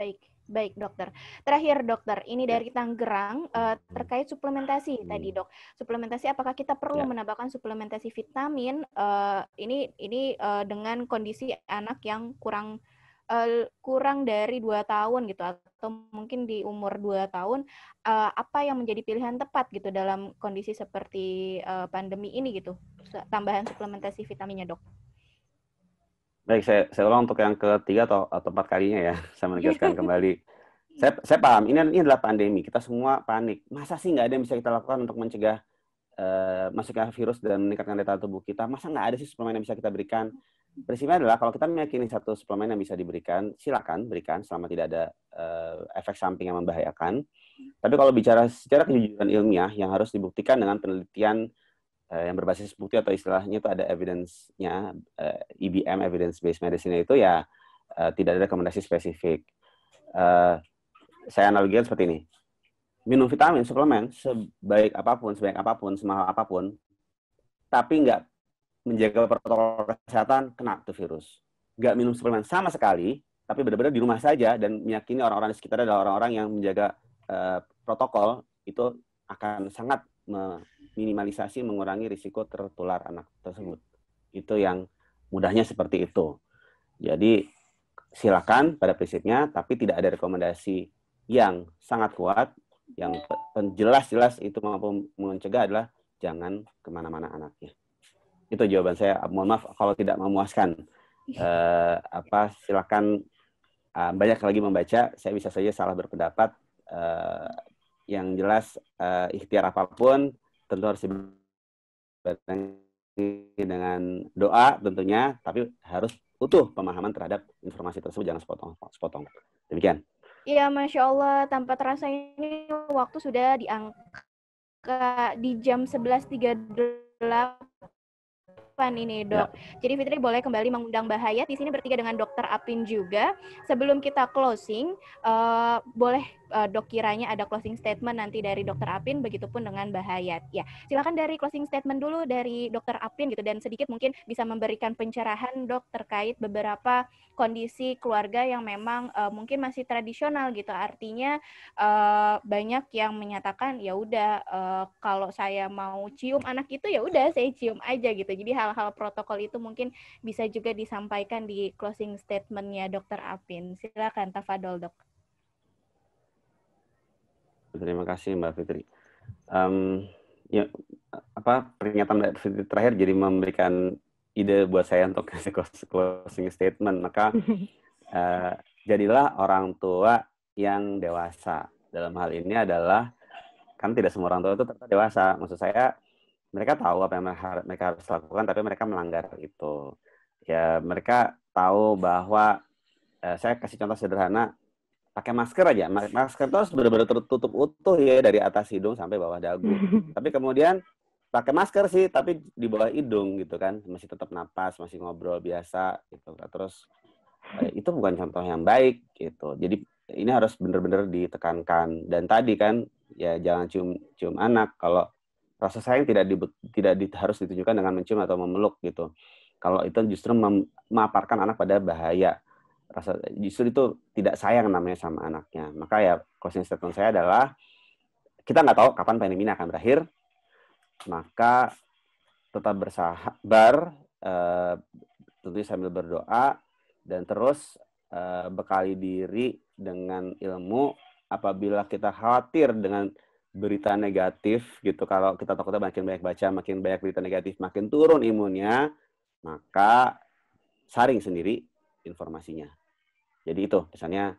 Speaker 1: Baik dokter. Terakhir dokter, ini dari Tangerang terkait suplementasi tadi dok. Suplementasi, apakah kita perlu menambahkan suplementasi vitamin? Ini dengan kondisi anak yang kurang dari 2 tahun gitu, atau mungkin di umur 2 tahun, apa yang menjadi pilihan tepat gitu dalam kondisi seperti pandemi ini gitu, tambahan suplementasi vitaminnya dok?
Speaker 3: Baik, saya ulang untuk yang ketiga atau 4 kalinya ya, saya menegaskan kembali. Saya paham, ini adalah pandemi, kita semua panik. Masa sih nggak ada yang bisa kita lakukan untuk mencegah masuknya virus dan meningkatkan daya tahan tubuh kita? Masa nggak ada sih suplemen yang bisa kita berikan? Prinsipnya adalah kalau kita meyakini satu suplemen yang bisa diberikan, silakan berikan selama tidak ada efek samping yang membahayakan. Tapi kalau bicara secara kejujuran ilmiah yang harus dibuktikan dengan penelitian yang berbasis bukti, atau istilahnya itu ada evidence-nya, EBM, evidence-based medicine, itu ya tidak ada rekomendasi spesifik. Saya analogikan seperti ini. Minum vitamin, suplemen, sebaik apapun, semahal apapun, tapi nggak menjaga protokol kesehatan, kena tuh virus. Nggak minum suplemen sama sekali, tapi benar-benar di rumah saja dan meyakini orang-orang di sekitar adalah orang-orang yang menjaga protokol, itu akan sangat meminimalisasi, mengurangi risiko tertular anak tersebut. Itu yang mudahnya seperti itu. Jadi silakan pada prinsipnya, tapi tidak ada rekomendasi yang sangat kuat, yang jelas-jelas itu mampu mencegah adalah jangan kemana-mana anaknya. Itu jawaban saya. Mohon maaf kalau tidak memuaskan. Silakan banyak lagi membaca. Saya bisa saja salah berpendapat. Yang jelas ikhtiar apapun tentu harus dibarengi dengan doa tentunya, tapi harus utuh pemahaman terhadap informasi tersebut, jangan sepotong. Demikian.
Speaker 1: Iya, Masya Allah, tanpa terasa ini waktu sudah di jam 11.38 ini dok. Jadi Fitri boleh kembali mengundang Mbak Hayat di sini bertiga dengan Dokter Apin juga. Sebelum kita closing, boleh dok kiranya ada closing statement nanti dari Dokter Apin, begitupun dengan Mbak Hayat. Ya, silakan dari closing statement dulu dari Dokter Apin gitu, dan sedikit mungkin bisa memberikan pencerahan dok terkait beberapa kondisi keluarga yang memang mungkin masih tradisional gitu. Artinya banyak yang menyatakan ya udah kalau saya mau cium anak itu ya udah saya cium aja gitu. Jadi hal-hal protokol itu mungkin bisa juga disampaikan di closing statement-nya Dokter Apin. Silakan, tafadhol dok.
Speaker 3: Terima kasih Mbak Fitri. Pernyataan Mbak Fitri terakhir jadi memberikan ide buat saya untuk kasih closing statement. Maka jadilah orang tua yang dewasa. Dalam hal ini adalah, kan tidak semua orang tua itu ternyata dewasa. Maksud saya, mereka tahu apa yang mereka harus lakukan, tapi mereka melanggar itu. Ya, mereka tahu bahwa, saya kasih contoh sederhana, pakai masker aja. Masker itu harus benar-benar tertutup utuh ya, dari atas hidung sampai bawah dagu. Tapi kemudian pakai masker sih, tapi di bawah hidung gitu kan, masih tetap napas, masih ngobrol biasa gitu. Terus itu bukan contoh yang baik gitu. Jadi ini harus benar-benar ditekankan. Dan tadi kan ya jangan cium anak. Kalau rasa sayang tidak harus ditunjukkan dengan mencium atau memeluk gitu. Kalau itu justru memaparkan anak pada bahaya. Justru itu tidak sayang namanya sama anaknya. Maka ya closing statement saya adalah, kita nggak tahu kapan pandemi ini akan berakhir, maka tetap bersabar, tentunya sambil berdoa, dan terus bekali diri dengan ilmu. Apabila kita khawatir dengan berita negatif gitu. Kalau kita takutnya makin banyak baca, makin banyak berita negatif, makin turun imunnya, maka saring sendiri informasinya. Jadi itu misalnya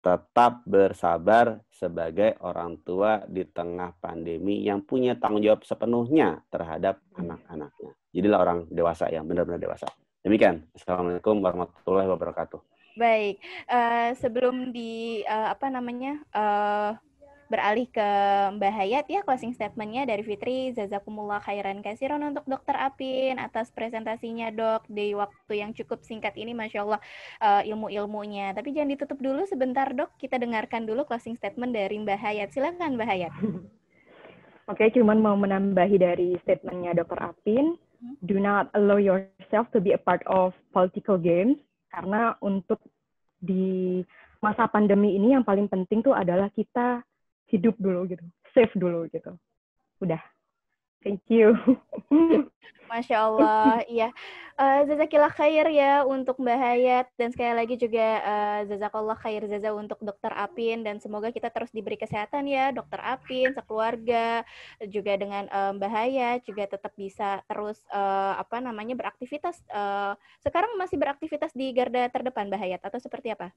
Speaker 3: tetap bersabar sebagai orang tua di tengah pandemi yang punya tanggung jawab sepenuhnya terhadap anak-anaknya. Jadilah orang dewasa yang benar-benar dewasa. Demikian. Assalamualaikum warahmatullahi wabarakatuh.
Speaker 1: Baik, sebelum beralih ke Mbak Hayat ya, closing statement-nya dari Fitri. Jazakumullah khairan katsiran untuk Dr. Apin atas presentasinya, Dok, di waktu yang cukup singkat ini, Masya Allah, ilmu-ilmunya. Tapi jangan ditutup dulu sebentar, Dok. Kita dengarkan dulu closing statement dari Mbak Hayat. Silakan, Mbak Hayat.
Speaker 2: Oke, cuman mau menambahi dari statement-nya Dr. Apin. Do not allow yourself to be a part of political games. Karena untuk di masa pandemi ini yang paling penting tuh adalah kita hidup dulu gitu, safe dulu gitu. Udah, thank you.
Speaker 1: Masya Allah, iya. Jazakillah khair ya untuk Mbak Hayat, dan sekali lagi juga jazakallah khair jaza untuk Dr. Apin, dan semoga kita terus diberi kesehatan ya Dr. Apin, sekeluarga, juga dengan Mbak Hayat juga tetap bisa terus beraktivitas. Sekarang masih beraktivitas di garda terdepan Mbak Hayat atau seperti apa?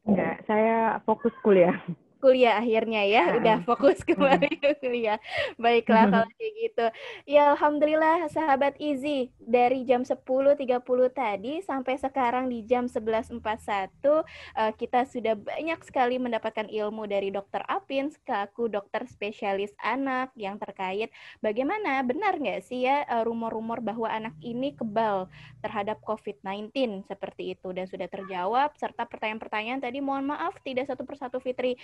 Speaker 2: Enggak, saya fokus kuliah
Speaker 1: akhirnya ya, udah fokus kembali ke kuliah. Baiklah kalau kayak gitu. Ya alhamdulillah sahabat Easy, dari jam 10.30 tadi sampai sekarang di jam 11.41 kita sudah banyak sekali mendapatkan ilmu dari Dr. Apin selaku dokter spesialis anak yang terkait bagaimana benar nggak sih ya rumor-rumor bahwa anak ini kebal terhadap COVID-19 seperti itu, dan sudah terjawab serta pertanyaan-pertanyaan tadi mohon maaf tidak satu persatu Fitri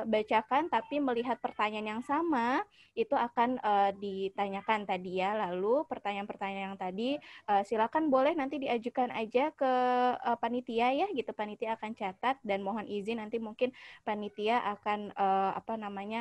Speaker 1: bacakan, tapi melihat pertanyaan yang sama itu akan ditanyakan tadi ya. Lalu pertanyaan-pertanyaan yang tadi silakan boleh nanti diajukan aja ke panitia ya gitu, panitia akan catat, dan mohon izin nanti mungkin panitia akan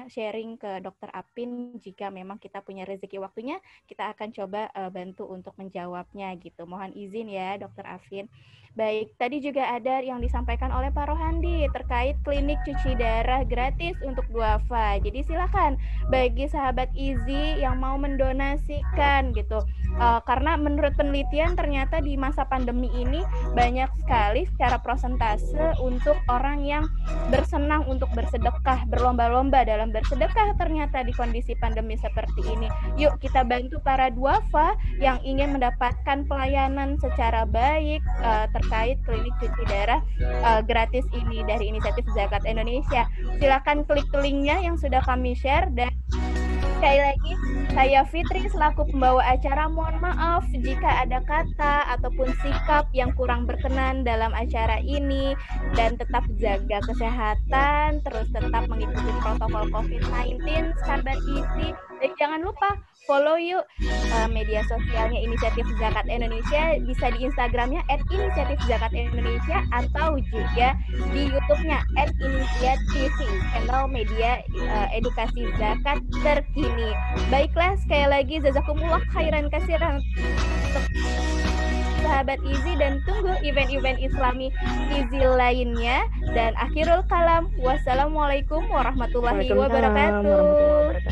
Speaker 1: sharing ke Dr. Apin jika memang kita punya rezeki waktunya, kita akan coba bantu untuk menjawabnya gitu. Mohon izin ya Dr. Apin. Baik, tadi juga ada yang disampaikan oleh Pak Rohandi terkait klinik cuci darah gratis untuk duafa. Jadi silakan bagi sahabat Easy yang mau mendonasikan gitu. Karena menurut penelitian ternyata di masa pandemi ini banyak sekali secara prosentase untuk orang yang bersenang untuk bersedekah, berlomba-lomba dalam bersedekah ternyata di kondisi pandemi seperti ini. Yuk kita bantu para duafa yang ingin mendapatkan pelayanan secara baik terkait klinik cuci darah gratis ini dari inisiatif Zakat Indonesia. Silakan klik linknya yang sudah kami share, dan sekali lagi saya Fitri selaku pembawa acara mohon maaf jika ada kata ataupun sikap yang kurang berkenan dalam acara ini, dan tetap jaga kesehatan, terus tetap mengikuti protokol COVID-19 sahabat Easy, dan jangan lupa follow yuk media sosialnya Inisiatif Zakat Indonesia, bisa di Instagramnya @inisiatifzakatindonesia atau juga di YouTube-nya @inisiatif, channel media edukasi zakat terkini. Baiklah, sekali lagi jazakumullah khairan katsiran untuk sahabat Easy, dan tunggu event-event Islami Easy lainnya. Dan akhirul kalam, wassalamualaikum warahmatullahi wabarakatuh.